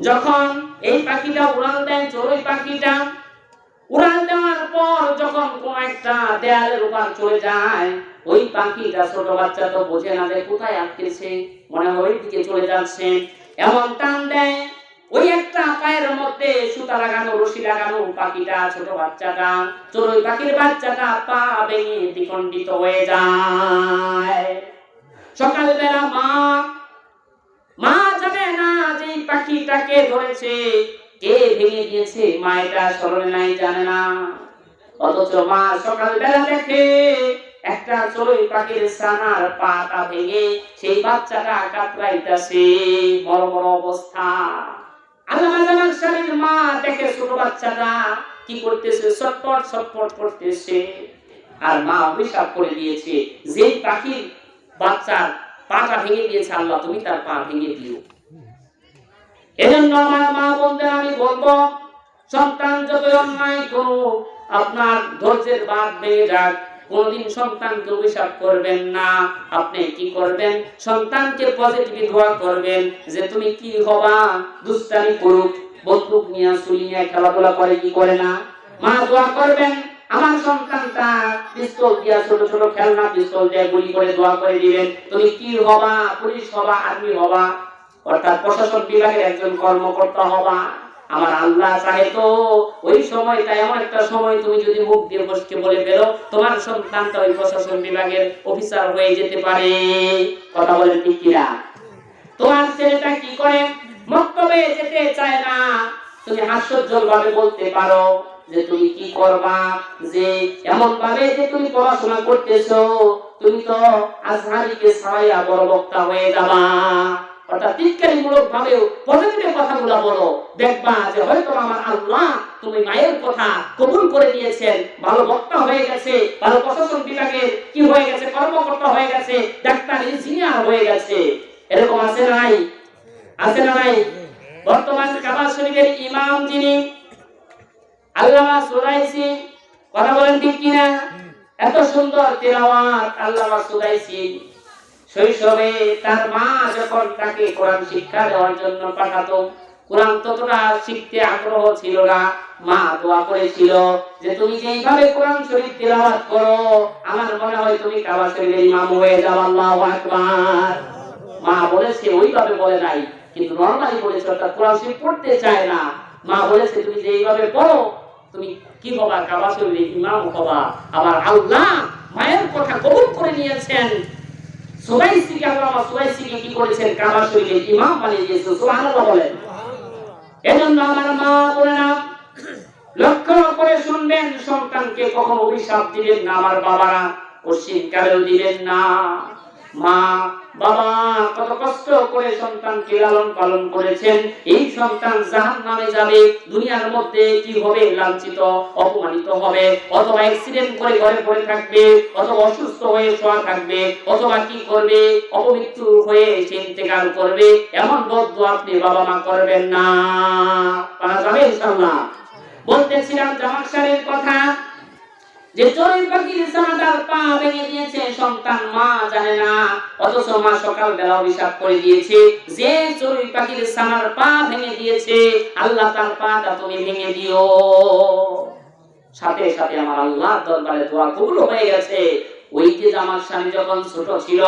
যখন এই পাখিটা উড়াল দেয়, চড়ুই পাখিটা উড়াল দেওয়ার পর যখন কোন একটা দেয়ালের উপর চলে যায়, ওই পাখিটা, ছোট বাচ্চা তো বোঝে না যে কোথায় আটকেছে, মনে হয় ওই দিকে চলে যাচ্ছে, এমন টান দেয় ওই একটা পায়ের মধ্যে সুতা লাগানো, রশি লাগানো, পাখিটা, ছোট বাচ্চাটা, চড়ুই পাখির বাচ্চাটা পা ভেঙে দ্বিখণ্ডিত হয়ে যায়। সকালবেলা মা জানে না যে পাখিটাকে ধরেছে কে ভেঙে দিয়েছে, মা এটা স্মরণে নাই, জানে না। অথচ মা সকালবেলা দেখে একটা চড়ুই পাখির ছানার পাটা ভেঙে সেই বাচ্চাটা কাতরাইতেছে, মরমর অবস্থা। আল্লামা জামাল শাহীর মা দেখে ছোট বাচ্চাটা কি করতেছে, ছটফট ছটফট করতেছে। আর মা অভিশাপ করে দিয়েছে, যে পাখির বাচ্চার পাটা ভেঙে দিয়েছে আল্লাহ তুমি তার পা ভেঙে দিও। এজন্য আমার মা বোনদের আমি বলবো, সন্তান যতই অন্যায় করুক, আপনার ধৈর্যের বাঁধ ভেঙে যাক, কোনদিন সন্তানকে অভিশাপ করবেন না। আপনি কি করবেন, সন্তানকে পজিটিভ দোয়া করবেন যে তুমি কি হবা, দুষ্টামি করুক, বন্দুক নিয়ে ছুরি নিয়ে খেলাধুলা করে কি করে না, মা দোয়া করবেন আমার সন্তানটা পিস্তল দিয়া, ছোট ছোট খেলনা পিস্তল দিয়ে গুলি করে দোয়া করে দিবেন তুমি কি হবা, পুলিশ হবা, আর্মি হবা, অর্থাৎ প্রশাসন বিভাগের একজন কর্মকর্তা হবা। আমার আল্লাহ চাহে তো ওই সময়টা এমন একটা সময় তুমি যদি মুখ দিয়ে বসকে বলে বেরো, তোমার সন্তানটা ওই প্রশাসন বিভাগের অফিসার হয়ে যেতে পারে। কথা বলেন ঠিক কিনা? তোমার ছেলেটা কি করে, মক্তবে যেতে চায় না, তুমি হাস্যোজ্জ্বল ভাবে বলতে পারো যে তুমি কি করবা, যে এমন ভাবে যে তুমি পড়াশোনা করতেছো, তুমি তো আজহারিকে ছাড়াইয়া বড় বক্তা হয়ে যাবা। অর্থাৎ টিটকারিমূলক ভাবেও পজিটিভ কথাগুলো বলো, দেখবা যে হয়তো আমার আল্লাহ তুমি মায়ের কথা কবুল করে নিয়েছেন, ভালো বক্তা হয়ে গেছে, ভালো প্রশাসন বিভাগের কি হয়ে গেছে, কর্মকর্তা হয়ে গেছে, ডাক্তার, ইঞ্জিনিয়ার হয়ে গেছে। এরকম আছে না নাই? আছে না নাই? বর্তমান কাবা শরীফের ইমাম যিনি আল্লামা সুরাইসি, কথা বলেন ঠিক কিনা? এত সুন্দর তেলাওয়াত আল্লামা সুরাইসি। শৈশবে তার মা যখন তাকে কোরআন শিক্ষা দেওয়ার জন্য পাঠাতো, কোরআন ততটা শিখতে আগ্রহ ছিল না। মা দোয়া করেছিল যে তুমি যেইভাবে কোরআন শরীফ তেলাওয়াত করো, আমার মনে হয় তুমি কাবা শরীফের ইমাম হয়ে যাও। আল্লাহু আকবার। মা বলেছে, ওইভাবে বলে নাই, কিন্তু নরমালি বলেছে, অর্থাৎ কোরআন শরীফ পড়তে চায় না। মা বলেছে তুমি যেইভাবে পড়ো তুমি কি হবা, কাবা শরীফের ইমাম হবা। আমার আল্লাহ মায়ের কথা কবুল করে নিয়েছেন। সুবাইসিকে আল্লামা সুবাইসিকে কি করেছেন, কাবা শরীফের ইমাম বানিয়ে দিয়েছেন। সুবহানাল্লাহ বলেন। এজন্য আমার মা বোনেরা লক্ষ্য করে শুনবেন, সন্তানকে কখনো অভিশাপ দিবেন না। আমার বাবারা কোশ্চিন কালেও দিবেন না। মা বাবা কত কষ্ট করে সন্তানকে লালন পালন করেছেন, এই সন্তান জাহান্নামে যাবে, দুনিয়ার মধ্যে কি হবে, লাঞ্ছিত, অপমানিত হবে, অথবা অ্যাক্সিডেন্ট করে ঘরে পড়ে থাকবে, অথবা অসুস্থ হয়ে শোয়া থাকবে, অথবা কি করবে, অপমৃত্যু হয়ে সে ইন্তেকাল করবে। এমন বদদুয়া আপনি বাবা মা করবেন না। পারা যাবে ইনশাআল্লাহ? বলতেছিলাম জামাকশারের কথা, যে চড়ুই পাখির ছানাটার পা ভেঙে দিয়েছে সন্তান, মা জানে না, অথচ মা সকালবেলা অভিশাপ করে দিয়েছে যে চড়ুই পাখির ছানার পা ভেঙে দিয়েছে আল্লাহ তার পাটা তুমি ভেঙে দিও। সাথে সাথে আমার আল্লাহর দরবারে দোয়া কবুল হয়ে গেছে। ওই যে জামাল স্বামী যখন ছোট ছিল,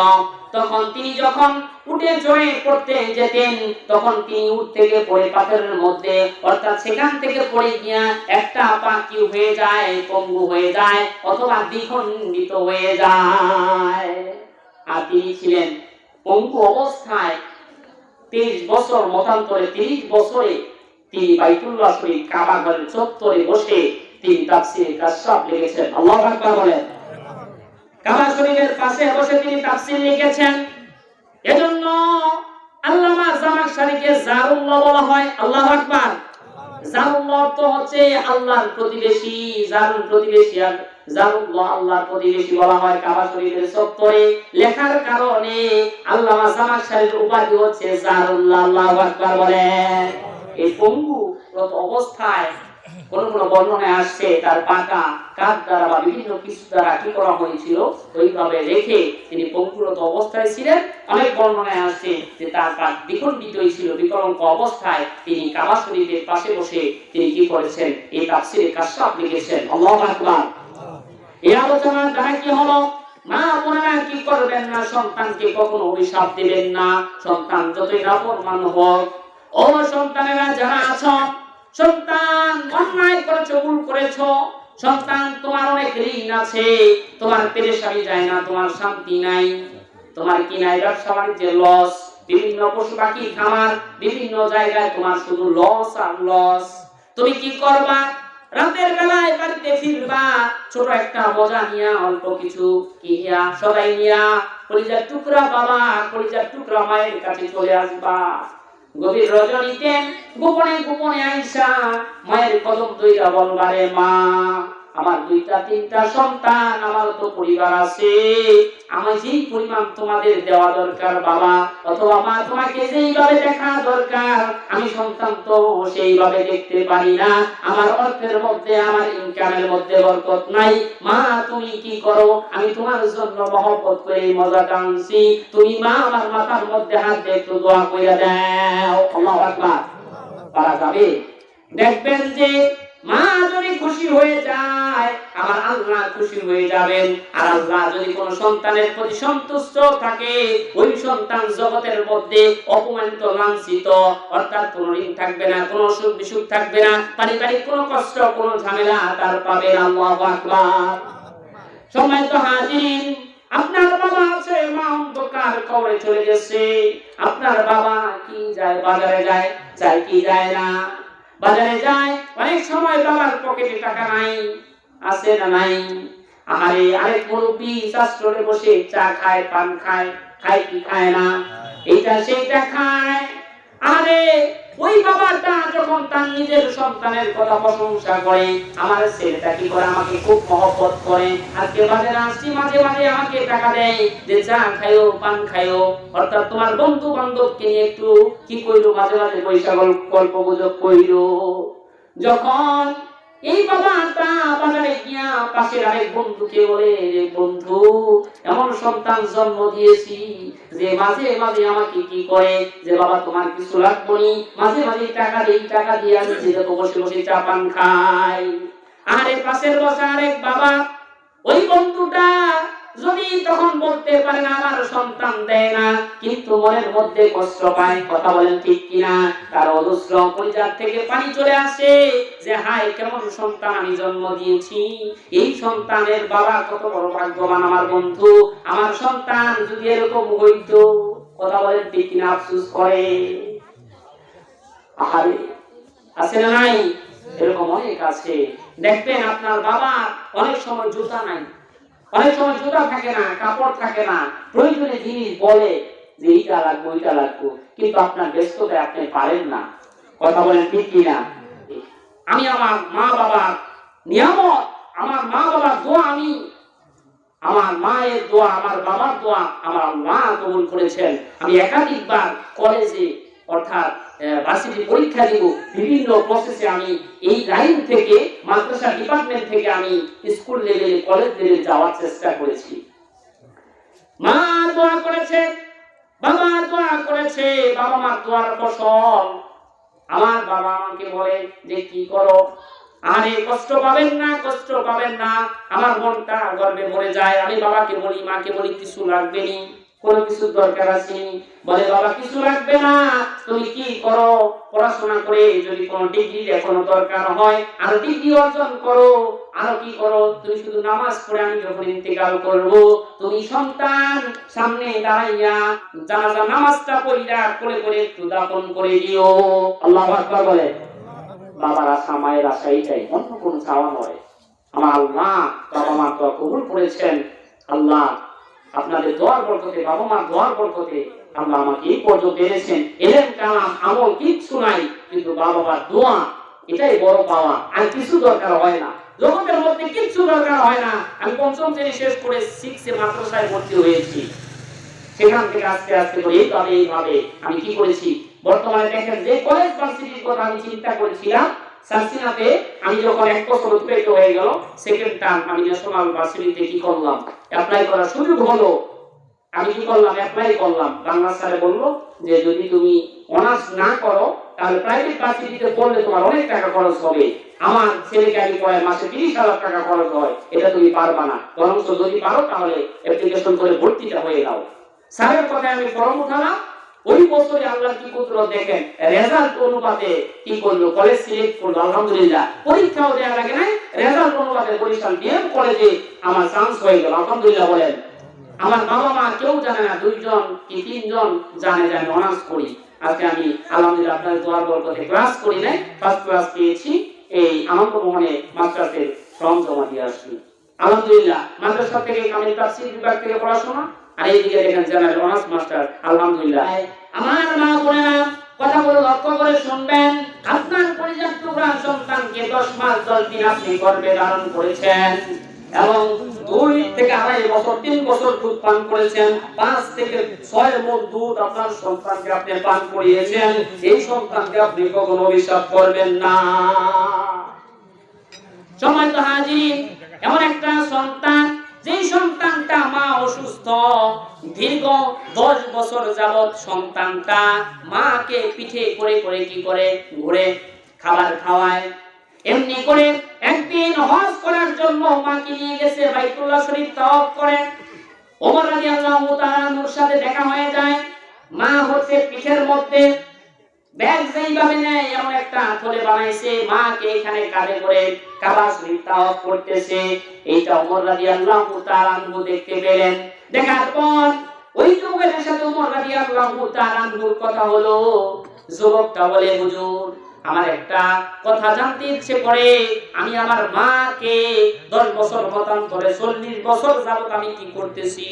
তখন তিনি যখন উঠে চড়ে পড়তে যেতেন, তখন তিনি উঠ থেকে পড়ে পাথরের মধ্যে, অর্থাৎ সেখান থেকে পড়ে গিয়া একটা পা কি হয়ে যায়, পঙ্গু হয়ে যায়, অথবা দ্বিখণ্ডিত হয়ে যায়। আর তিনি ছিলেন পঙ্গু অবস্থায় 23 বছর, মতান্তরে 30 বছরে তিনি বাইতুল্লাহ শরীফ কাবা ঘরের চত্বরে বসে তিনি তাফসীরে কাশফ লিখেছেন। আল্লাহু আকবার বলেন। কাবা শরীফের পাশে বসে তিনি তাফসীর লিখেছেন। এজন্য আল্লামা জামাকশরীকে জারুল্লাহ বলা হয়। আল্লাহু আকবার। জারুল্লাহ তো হচ্ছে আল্লাহর প্রতিবেশী, জারুল প্রতিবেশী, আর জারুল্লাহ আল্লাহর প্রতিবেশী বলা হয়। কাবা শরীফের চত্বরে লেখার কারণে আল্লামা জামাকশরীর উপাধি হচ্ছে জারুল্লাহ। আল্লাহু আকবার বলেন। এই পঙ্গু অবস্থায় কোন কোন বর্ণনায় আসছে তার পাটা কাঠ দ্বারা বা বিভিন্ন কিছু দ্বারা কি করা হয়েছিল, ওইভাবে রেখে তিনি পঙ্গুরত অবস্থায় ছিলেন। অনেক বর্ণনায় আসছে যে তার পা দ্বিখণ্ডিত ছিল, বিকলাঙ্গ অবস্থায় তিনি কাবা শরীফের পাশে বসে তিনি কি করেছেন, এই তাফসীরে কাশফ লিখেছেন। আল্লাহু আকবার। এই আলোচনার দ্বারা কি হলো, মা বোনেরা কি করবেন না, সন্তানকে কখনো অভিশাপ দিবেন না। সন্তান যতই নাফরমান হোক, ও সন্তানেরা যারা আছো, সন্তান অন্যায় করেছো, ভুল করেছো, সন্তান তোমার অনেক ঋণ আছে, তোমার পেরেশানি যায় না, তোমার শান্তি নাই, তোমার কি নাই, ব্যবসা বাণিজ্যের লস, বিভিন্ন পশু পাখি খামার, বিভিন্ন জায়গায় তোমার শুধু লস আর লস। তুমি কি করবা? রাতের বেলায় বাড়িতে ফিরবা, ছোট একটা বোঝা নিয়া, অল্প কিছু কিনিয়া সদাই নিয়া, কলিজার টুকরা বাবা, কলিজার টুকরা মায়ের কাছে চলে আসবা। গভীর রজনীতে গোপনে গোপনে আইসা মায়ের কদম ধইরা বলবারে, মা আমার দুইটা তিনটা সন্তান, আমার তো পরিবার আছে, আমার যেই পরিমাণ তোমাদের দেওয়া দরকার বাবা, অথবা মা তোমাকে যেইভাবে দেখা দরকার, আমি সন্তান তো সেইভাবে দেখতে পারি না, আমার অর্থের মধ্যে, আমার ইনকামের মধ্যে বরকত নাই, মা তুমি কি করো, আমি তোমার জন্য মহব্বত করে মজা টানছি, তুমি মা আমার মাথার মধ্যে হাত দিয়ে একটু দোয়া কইরা দাও। আল্লাহু আকবার। পারা যাবে? দেখবেন যে মা যদি খুশি হয়ে যায়, আমার আল্লাহ খুশি হয়ে যাবেন। আর আল্লাহ যদি কোন সন্তানের প্রতি সন্তুষ্ট থাকে, ওই সন্তান জগতের মধ্যে অপমানিত, লাঞ্ছিত, অর্থাৎ কোনো ঋণ থাকবে না, কোনো অসুখ বিসুখ থাকবে না, পারিবারিক কোনো কষ্ট, কোনো ঝামেলা তার পাবে না। আল্লাহু আকবার। সম্মানিত হাজিরিন, আপনার বাবা আছে, মা অন্ধকার কবরে চলে গেছে, আপনার বাবা কি যায়? বাজারে যায়, যায় কি যায় না? বাজারে যায়, অনেক সময় বাবার পকেটে টাকা নাই, আছে না নাই? আরে আরেক মুরব্বী শাস্ত্রে বসে চা খায়, পান খায়, খায় কি খায় না? এইটা সেইটা খায়। আরে ওই বাবাটা যখন তার নিজের সন্তানের কথা প্রশংসা করে, আমার ছেলেটা কি করে, আমাকে খুব মহব্বত করে, আজকে বাজারে আসছি, মাঝে মাঝে আমাকে টাকা দেয় যে চা খাইও, পান খাইও, অর্থাৎ তোমার বন্ধু বান্ধবকে নিয়ে একটু কি কইলো, মাঝে মাঝে পয়সা গল্প গুজব কইলো। যখন এই বাবাটা বাজারে গিয়া পাশের আরেক বন্ধুকে বলে, যে বন্ধু এমন সন্তান জন্ম দিয়েছি যে মাঝে মাঝে আমাকে কি করে, যে বাবা তোমার কিছু লাগবে নি, মাঝে মাঝে টাকা দেই, টাকা দিয়ে আমি যেতে বসে বসে চা পান খাই। আরে পাশের বসে আরেক বাবা, ওই বন্ধুটা যদি তখন বলতে পারে না আমার সন্তান দেয় না, কিন্তু মনের মধ্যে কষ্ট পায়, কথা বলেন ঠিক কিনা? তার অজস্র কলিজার থেকে পানি চলে আসে যে হায় কেমন সন্তান আমি জন্ম দিয়েছি, এই সন্তানের বাবা কত বড় ভাগ্যবান আমার বন্ধু, আমার সন্তান যদি এরকম হইতো, কথা বলেন ঠিক কিনা? আফসোস করে। আরে আছে না নাই? এরকম অনেক আছে। দেখবেন আপনার বাবা অনেক সময় জুতা নাই, অনেক সময় জুতা থাকে না, কাপড় থাকে না, প্রয়োজনে জিনিস বলে যে এইটা লাগবে, ওইটা লাগবে, কিন্তু আপনার ব্যস্ততায় আপনি পারেন না, কথা বলেন ঠিক কিনা? আমি আমার মা বাবার নিয়ামত, আমার মা বাবার দোয়া, আমি আমার মায়ের দোয়া, আমার বাবার দোয়া আমার মা কবুল করেছেন। আমি একাধিকবার কলেজে অর্থাৎ ভার্সিটি পরীক্ষা দিব, বিভিন্ন প্রসেসে আমি এই লাইন থেকে, মাদ্রাসা ডিপার্টমেন্ট থেকে আমি স্কুল লেভেলে, কলেজ লেভেলে যাওয়ার চেষ্টা করেছি। মা দোয়া করেছে, বাবা দোয়া করেছে, বাবা মার দোয়ার ফসল। আমার বাবা আমাকে বলে যে কি করো, আরে কষ্ট পাবেন না, কষ্ট পাবেন না, আমার মনটা গর্বে ভরে যায়। আমি বাবাকে বলি, মাকে বলি কিছু লাগবে নি, কোনো কিছু দরকার আছে? বলে বাবা কিছু লাগবে না, তুমি কি করো, পড়াশোনা করে যদি কোনো ডিগ্রি এখনো দরকার হয় আর ডিগ্রি অর্জন করো, আর কি করো, তুমি শুধু নামাজ পড়ে আমি যখন ইন্তেকাল করব, তুমি সন্তান সামনে দাঁড়াইয়া জানাজা নামাজটা পড়িয়া কোলে করে একটু দাফন করে দিও। আল্লাহু আকবার বলে। বাবার আশা, মায়ের আশা এইটাই, অন্য কোনো চাওয়া নয়। আমার আল্লাহ বাবা মা দোয়া কবুল করেছেন। আল্লাহ আপনাদের দোয়ার বরকতে, বাবা মার দোয়ার বরকতে আল্লাহ আমাকে এই পর্যন্ত এনেছেন। এলেন কালাম আমল কিচ্ছু নাই, কিন্তু বাবা মার দোয়া এটাই বড় পাওয়া, আর কিছু দরকার হয় না, জগতের মধ্যে কিচ্ছু দরকার হয় না। আমি পঞ্চম শ্রেণী শেষ করে 6 মাদ্রাসায় ভর্তি হয়েছি, সেখান থেকে আস্তে আস্তে করে এইভাবে আমি কি করেছি। বর্তমানে দেখেন যে কলেজ ভার্সিটির কথা আমি চিন্তা করেছিলাম, সাসিনাতে আমি যখন 1 বছর অতিবাহিত হয়ে গেল, সেকেন্ড টার্ম আমি ন্যাশনাল ভার্সিটিতে কি করলাম, অ্যাপ্লাই করার সুযোগ হলো। আমি কি করলাম, অ্যাপ্লাই করলাম। বাংলা স্যারে বললো যে যদি তুমি অনার্স না করো তাহলে প্রাইভেট ভার্সিটিতে পড়লে তোমার অনেক টাকা খরচ হবে। আমার ছেলেকে আমি পড়াই, মাসে 30,000 টাকা খরচ হয়, এটা তুমি পারবা না, বরং যদি পারো তাহলে অ্যাপ্লিকেশন করে ভর্তিটা হয়ে যাও। স্যারের কথায় আমি ফর্ম উঠালাম, ওই বছরে আল্লাহ কি কুদরত দেখেন, রেজাল্ট অনুপাতে কি করলো, কলেজ সিলেক্ট করলো, আলহামদুলিল্লাহ। পরীক্ষাও দেওয়া লাগে নাই, রেজাল্ট অনুপাতে পরীক্ষা দিয়ে কলেজে আমার চান্স হয়ে গেল, আলহামদুলিল্লাহ বলেন। আমার বাবা মা কেউ জানে না, 2 জন কি 3 জন জানে যে আমি অনার্স করি। আজকে আমি আলহামদুলিল্লাহ আপনাদের দোয়ার বরকতে ক্লাস করি নাই, ফার্স্ট ক্লাস পেয়েছি। এই আনন্দমোহনে মাস্টার্সের ফর্ম জমা দিয়ে আসছি, আলহামদুলিল্লাহ। মাদ্রাসা থেকে কামিল তাফসীর বিভাগ থেকে পড়াশোনা, আর এইদিকে দেখেন জেনারেল অনার্স মাস্টার, আলহামদুলিল্লাহ। আমার মা বোনেরা কথাগুলো লক্ষ্য করে শুনবেন। আপনার পরিজাত টুকরা সন্তানকে 10 মাস 10 দিন আপনি গর্ভে ধারণ করেছেন এবং 2 থেকে 2.5 বছর 3 বছর দুধ পান করেছেন, 5 থেকে 6 মণ দুধ আপনার সন্তানকে আপনি পান করিয়েছেন। এই সন্তানকে আপনি কখনো অভিশাপ করবেন না। সম্মানিত হাজির, এমন একটা সন্তান, যেই সন্তানটা মা অসুস্থ, দীর্ঘ 10 বছর যাবত সন্তানটা মাকে পিঠে করে করে কি করে ঘুরে খাবার খাওয়ায়। এমনি করে একদিন হজ করার জন্য মাকে নিয়ে গেছে বাইতুল্লাহ শরীফ তাওয়াফ করে। ওমর রাদিয়াল্লাহু তাআলার সাথে দেখা হয়ে যায়। মা হচ্ছে পিঠের মধ্যে ব্যাগ যেইভাবে নেয় এমন একটা থলে বানাইছে, মাকে এখানে কাঁধে করে কাবা শরীফ তাওয়াফ করতেছে। এইটা ওমর রাদিয়াল্লাহু তাআলা দেখতে পেলেন। দেখার পর ওই যুবকের সাথে ওমর রাদিয়াল্লাহু তাআলার কথা হলো। যুবকটা বলে, হুজুর আমার একটা কথা জানতে ইচ্ছে করে, আমি আমার মাকে 10 বছর মতান্তরে 40 বছর যাবত আমি কি করতেছি,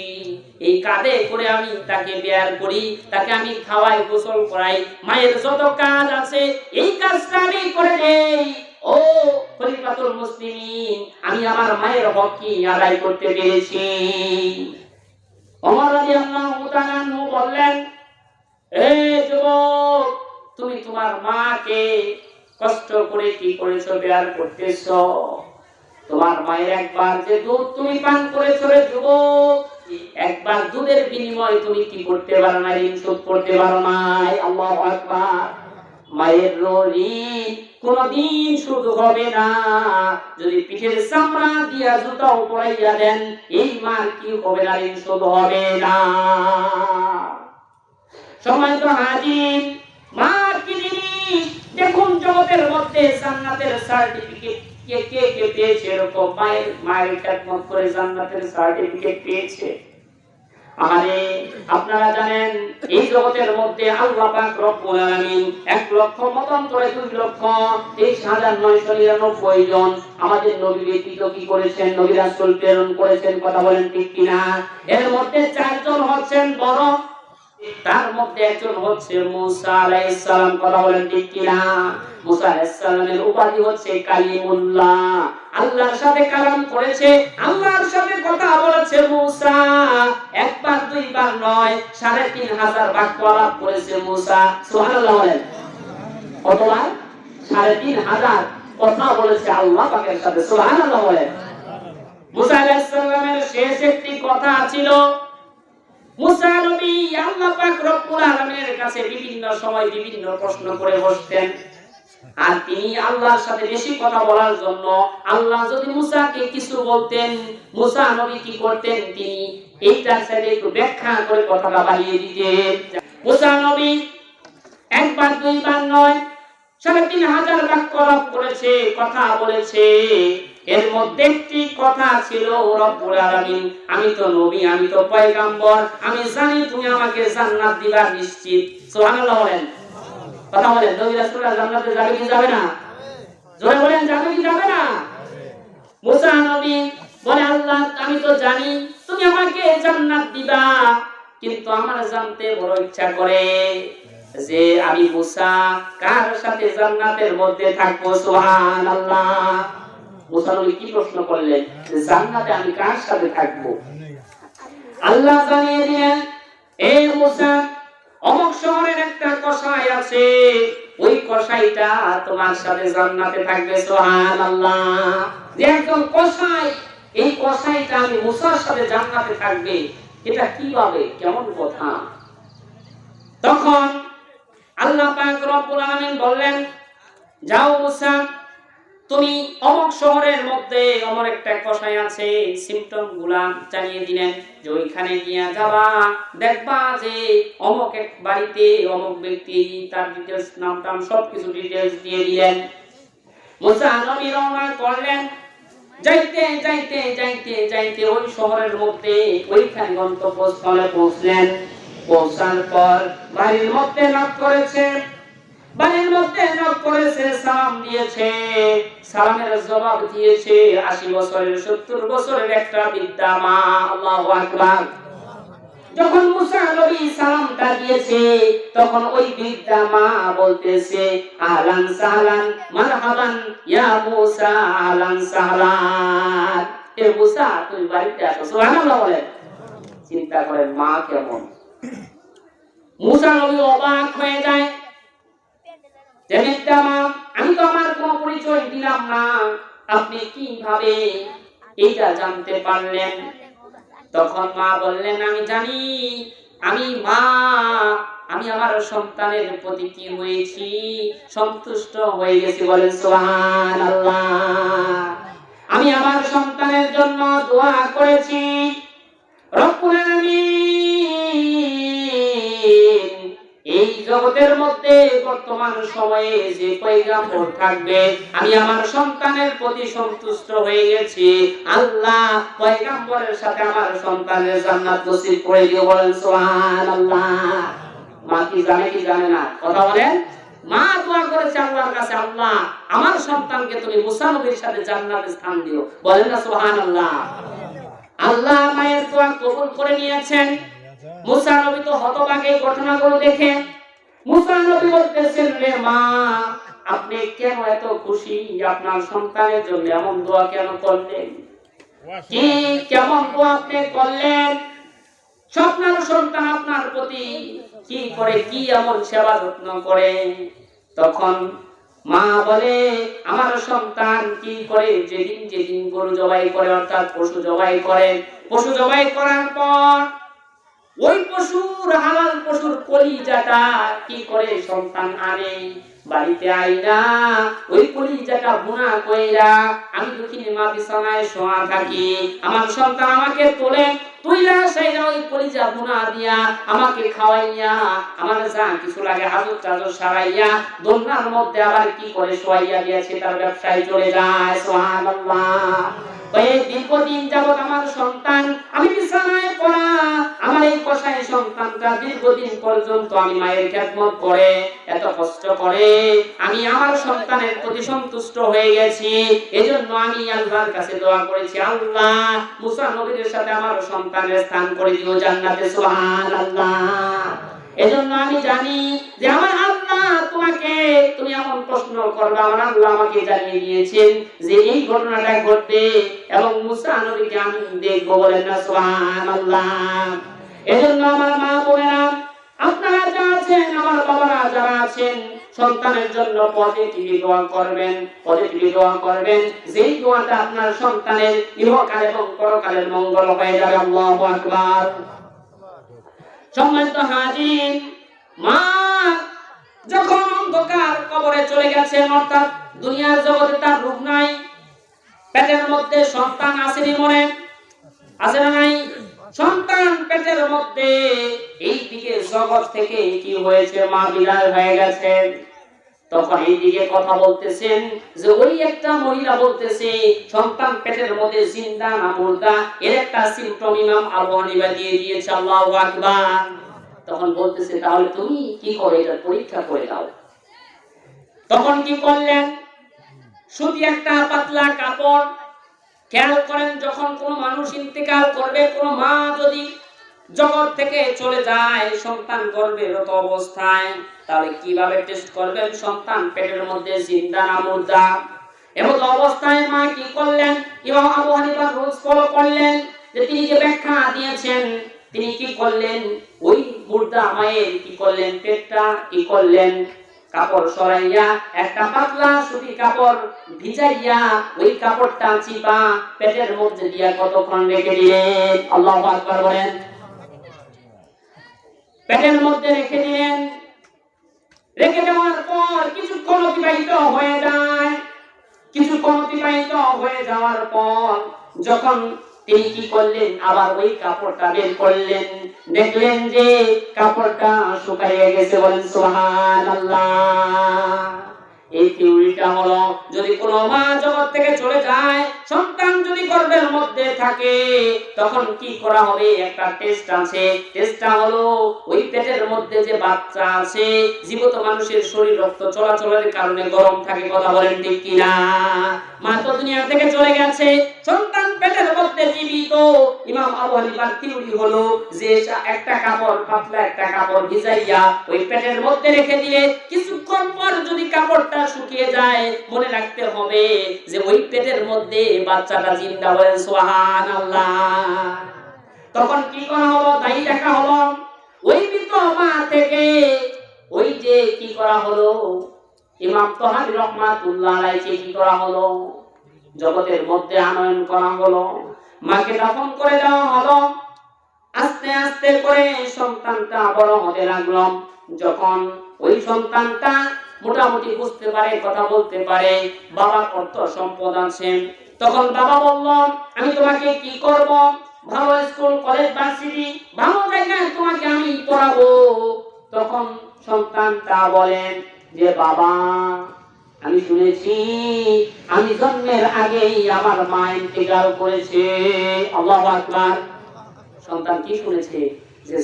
এই কাঁধে করে আমি তাকে বেয়ার করি, তাকে আমি খাওয়াই, গোসল করাই, মায়ের যত কাজ আছে এই কাজটা আমি করে দেই। ও খলিফাতুল মুসলিমিন, আমি আমার মায়ের হক কি আদায় করতে পেরেছি? ওমর রাদিয়াল্লাহু তাআলা বললেন, এই যুবক, তুমি তোমার মাকে কষ্ট করে কি করেছো, বেয়ার করতেছো। তোমার মায়ের একবার যে দুধ তুমি পান করেছো রে যুবক, একবার দুধের বিনিময়ে তুমি কি করতে পারো না, ঋণ শোধ করতে পারো নাই। আল্লাহু আকবার। মায়ের ঋণ কোনদিন শোধ হবে না। যদি পিঠের চামড়া দিয়া জুতা পরাইয়া দেন, এই মার কি হবে না, ঋণ শোধ হবে না। সম্মানিত হাজির, মা কি জিনিস দেখুন, জগতের মধ্যে জান্নাতের সার্টিফিকেট কে কে কে পেয়েছে? এরকম মায়ের খেদমত করে জান্নাতের সার্টিফিকেট পেয়েছে। আরে আপনারা জানেন এই জগতের মধ্যে আল্লাহ পাক রব্বুল আলামিন 1 লক্ষ মতান্তরে 2 লক্ষ 23,999 জন আমাদের নবী ব্যতীত কি করেছেন, নবী রাসূল প্রেরণ করেছেন। কথা বলেন ঠিক কিনা? এর মধ্যে 4 জন হচ্ছেন বড়, তার মধ্যে একজন হচ্ছে মুসা আলাইহিস সালাম। কথা বলেন ঠিক কিনা? মুসা আলাইহিস সালামের উপাধি হচ্ছে কালিমুল্লাহ। আল্লাহর সাথে কালাম করেছে, আল্লাহর সাথে কথা বলেছে মুসা। একবার দুইবার নয়, 3,500 বাক্য আলাপ করেছে মুসা। সুবহানাল্লাহ বলেন। কতবার? 3,500 কথা বলেছে আল্লাহ পাকের সাথে। সুবহানাল্লাহ বলেন। মুসা আলাইহিস সালামের শেষ একটি কথা ছিল, মুসা নবী আল্লাহ পাক রব্বুল আলামিনের কাছে বিভিন্ন সময় বিভিন্ন প্রশ্ন করে বসতেন। আর তিনি আল্লাহর সাথে বেশি কথা বলার জন্য আল্লাহ যদি মুসাকে কিছু বলতেন, মুসা নবী কি করতেন, তিনি এইটার সাথে একটু ব্যাখ্যা করে কথাটা বাড়িয়ে দিতেন। মুসা নবী একবার দুইবার নয়, 3,500 বাক্য আলাপ করেছে, কথা বলেছে। এর মধ্যে একটি কথা ছিল, রব্বুল আলামিন, আমি তো নবী, আমি তো পয়গম্বর, আমি জানি তুমি আমাকে জান্নাত দিবা নিশ্চিত। সুবহানাল্লাহ বলেন। কথা বলেন, নবী রাসূলরা জান্নাতে যাবে কি যাবে না? জোরে বলেন, যাবে কি যাবে না? মুসা নবী বলে, আল্লাহ আমি তো জানি তুমি আমাকে জান্নাত দিবা, কিন্তু আমার জানতে বড় ইচ্ছা করে যে আমি মুসা কার সাথে জান্নাতের মধ্যে থাকবো। সুবহানাল্লাহ। মুসা নবী কি প্রশ্ন করলেন, জান্নাতে আমি কার সাথে থাকবো? আল্লাহ জানিয়ে দিলেন, এই মুসা, অমুক শহরের একটা কসাই আছে, ওই কসাইটা তোমার সাথে জান্নাতে থাকবে। সুবহানাল্লাহ। যে একজন কসাই, এই কসাইটা আমি মুসার সাথে জান্নাতে থাকবে, এটা কিভাবে, কেমন কথা? তখন আল্লাহ পাক রব্বুল আলামিন বললেন, যাও মুসা, তুমি অমুক শহরের মধ্যে অমর একটা কষাই আছে, সিমটম গুলা জানিয়ে দিলেন যে ওইখানে গিয়া যাবা, দেখবা যে অমুক এক বাড়িতে অমুক ব্যক্তি, তার ডিটেলস নাম টাম সবকিছু ডিটেলস দিয়ে দিলেন। মুসা নবী রওনা করলেন। যাইতে যাইতে যাইতে যাইতে ওই শহরের মধ্যে ওইখানে গন্তব্যস্থলে পৌঁছলেন। পৌঁছার পর বাড়ির মধ্যে নক করেছে, বাড়ির মধ্যে নক করেছে, সালাম দিয়েছে, সালামের জবাব দিয়েছে 80 বছরের 70 বছরের একটা বৃদ্ধা মা। আল্লাহু আকবার। যখন মুসা নবী সালামটা দিয়েছে তখন ওই বৃদ্ধা মা বলতেছে আহলান সাহলান মারহাবান ইয়া মুসা, আহলান সাহলান, এ মুসা তুমি বাড়িতে আসো। সুবহানাল্লাহ বলেন। চিন্তা করেন মা কেমন। মুসা নবী অবাক হয়ে যায় যে বৃদ্ধা মা, আমি তো আমার কোনো পরিচয় দিলাম না, আপনি কিভাবে এটা জানতে পারলেন? তখন মা বললেন আমি জানি, আমি মা, আমি আমার সন্তানের প্রতি কি হয়েছি, সন্তুষ্ট হয়ে গেছি। বলেন সুবহানাল্লাহ। আমি আমার সন্তানের জন্য দোয়া করেছি, রব্বুল আলামিন এই জগতের মধ্যে বর্তমান সময়ে যে পয়গাম্বর থাকবে, আমি আমার সন্তানের প্রতি সন্তুষ্ট হয়ে গেছি। আল্লাহ পয়গাম্বরের সাথে আমার সন্তানের জান্নাত নসিব করে দিও। বলেন সুবহানাল্লাহ। মা কি জানে কি জানে না? কথা বলেন। মা দোয়া করেছে আল্লাহর কাছে, আল্লাহ আমার সন্তানকে তুমি মুসা নবীর সাথে জান্নাতে স্থান দিও। বলেন না সুবহানাল্লাহ। আল্লাহ মায়ের দোয়া কবুল করে নিয়েছেন। মুসা নবী তো হতবাক এই ঘটনাগুলো দেখে। মুসা নবী বলতেছেন রে মা, আপনি কেন এত খুশি? আপনার সন্তানের জন্য এমন দোয়া কেন করলেন? কি কেমন দোয়া আপনি করলেন? স্বপ্নার সন্তান আপনার প্রতি কি করে, কি এমন সেবা যত্ন করে? তখন মা বলে আমার সন্তান কি করে, যেদিন যেদিন গরু জবাই করে অর্থাৎ পশু জবাই করে, পশু জবাই করার পর ওই পশুর হালাল পশুর কলিজাটা কি করে সন্তান আনে বাড়িতে আইনা, ওই কলিজাটা ভুনা কইরা আমি দুঃখিনী মা বিছানায় শোয়া থাকি, আমার সন্তান আমাকে তোলে, তুইলা সেইরা ওই কলিজা ভুনা দিয়া আমাকে খাওয়াইয়া, আমার যা কিছু লাগে হাজত চাদর সারাইয়া দোলনার মধ্যে আবার কি করে শোয়াইয়া দিয়েছে, তার ব্যবসায় চলে যায়। সুবহানাল্লাহ। দীর্ঘদিন যাবত আমার সন্তান, আমি বিছানায় পড়া আমার এই কষাই সন্তানটা দীর্ঘদিন পর্যন্ত আমি মায়ের খেদমত করে এত কষ্ট করে আমি আমার সন্তানের প্রতি সন্তুষ্ট হয়ে গেছি। এজন্য আমি আল্লাহর কাছে দোয়া করেছি, আল্লাহ মুসা নবীর সাথে আমার সন্তানের স্থান করে দিও জান্নাতে। সুবহানাল্লাহ। এজন্য আমি জানি যে আমার আল্লাহ তোমাকে, তুমি এমন প্রশ্ন করবে, আমার আল্লাহ আমাকে জানিয়ে দিয়েছেন যে এই ঘটনাটা ঘটবে এবং মুসা নবীকে আমি দেখবো। বলেন না সুবহানাল্লাহ। এজন্য আমার মা বোনেরা, আপনারা যারা আছেন, আমার বাবারা যারা আছেন, সন্তানের জন্য পজিটিভ দোয়া করবেন, পজিটিভ দোয়া করবেন, যেই দোয়াটা আপনার সন্তানের ইহকাল এবং পরকালের মঙ্গল হয়ে যাবে। আল্লাহু আকবার। সম্মানিত হাজির, মা যখন অন্ধকার কবরে চলে গেছেন, অর্থাৎ দুনিয়ার জগতে তার রূপ নাই, পেটের মধ্যে সন্তান আসেনি, মনে আছে না নাই? সন্তান পেটের মধ্যে এই দিকে জগৎ থেকে কি হয়েছে, মা বিদায় হয়ে গেছে। তখন এই দিকে কথা বলতেছেন যে ওই একটা মহিলা বলতেছে সন্তান পেটের মধ্যে জিন্দা না মুর্দা, এর একটা সিম্পটম ইমাম আবু হানিফা দিয়ে দিয়েছে। আল্লাহু আকবার। তখন বলতেছে তাহলে তুমি কি করে এটা পরীক্ষা করে দাও। তখন কি করলেন? শুধু একটা পাতলা কাপড়, খেয়াল করেন যখন কোন মানুষ ইন্তেকাল করবে, কোন মা যদি জগৎ থেকে চলে যায় সন্তান গর্ভেরত অবস্থায়, তাহলে কিভাবে টেস্ট করবেন সন্তান পেটের মধ্যে জিন্দা না মুর্দা? এমন অবস্থায় মা কি করলেন? ইমাম আবু হানিফা রুলস ফলো করলেন যে তিনি যে ব্যাখ্যা দিয়েছেন, তিনি কি করলেন? ওই মুর্দা মায়ের কি করলেন? পেটটা কি করলেন? কাপড় সরাইয়া একটা পাতলা সুতি কাপড় ভিজাইয়া ওই কাপড়টা চিপা পেটের মধ্যে দিয়া কতক্ষণ রেখে দিলেন? আল্লাহু আকবার বলেন। পেটের মধ্যে রেখে দিলেন। রেখে দেওয়ার পর কিছুক্ষণ অতিবাহিত হয়ে যায়। কিছুক্ষণ অতিবাহিত হয়ে যাওয়ার পর যখন তিনি কি করলেন, আবার ওই কাপড়টা বের করলেন, দেখলেন যে কাপড়টা শুকাইয়ে গেছে। বলেন সুবহানাল্লাহ। এই থিওরিটা হলো, যদি কোনো মা জগৎ থেকে চলে যায়, সন্তান যদি গর্ভের মধ্যে থাকে, তখন কি করা হবে? একটা টেস্ট আছে। টেস্টটা হলো ওই পেটের মধ্যে যে বাচ্চা আছে, জীবিত মানুষের শরীর রক্ত চলাচলের কারণে গরম থাকে। কথা বলেন ঠিক কিনা? মা তো দুনিয়া থেকে চলে গেছে, সন্তান পেটের মধ্যে জীবিত। ইমাম আবু হানিফার থিওরি হলো যে একটা কাপড়, পাতলা একটা কাপড় ভিজাইয়া ওই পেটের মধ্যে রেখে দিলে কিছুক্ষণ পর যদি কাপড়টা শুকিয়ে যায়, মনে রাখতে হবে যে ওই পেটের মধ্যে বাচ্চাটা জিন্দা। বলেন সুবহানাল্লাহ। তখন কি করা হলো? দায়ী দেখা হলো ওই মৃত মা থেকে। ওই যে কি করা হলো, ইমাম তাহাবী রাহমাতুল্লাহ আলাইহি কি করা হলো? জগতের মধ্যে আনয়ন করা হলো, মাকে দাফন করে দেওয়া হলো। আস্তে আস্তে করে সন্তানটা বড় হতে লাগলো। যখন ওই সন্তানটা মোটামুটি বুঝতে পারে, কথা বলতে পারে, বাবার অর্থ সম্পদ আছে, তখন বাবা বলল, আমি তোমাকে কি করব? ভালো স্কুল, কলেজ, ভার্সিটি, ভালো জায়গায় তোমাকে আমি পড়াবো। তখন সন্তানটা বলেন যে বাবা, আমি শুনেছি আমি জন্মের আগেই আমার মা ইন্তেকাল করেছে। আল্লাহু আকবার। সন্তান কি শুনেছে? যে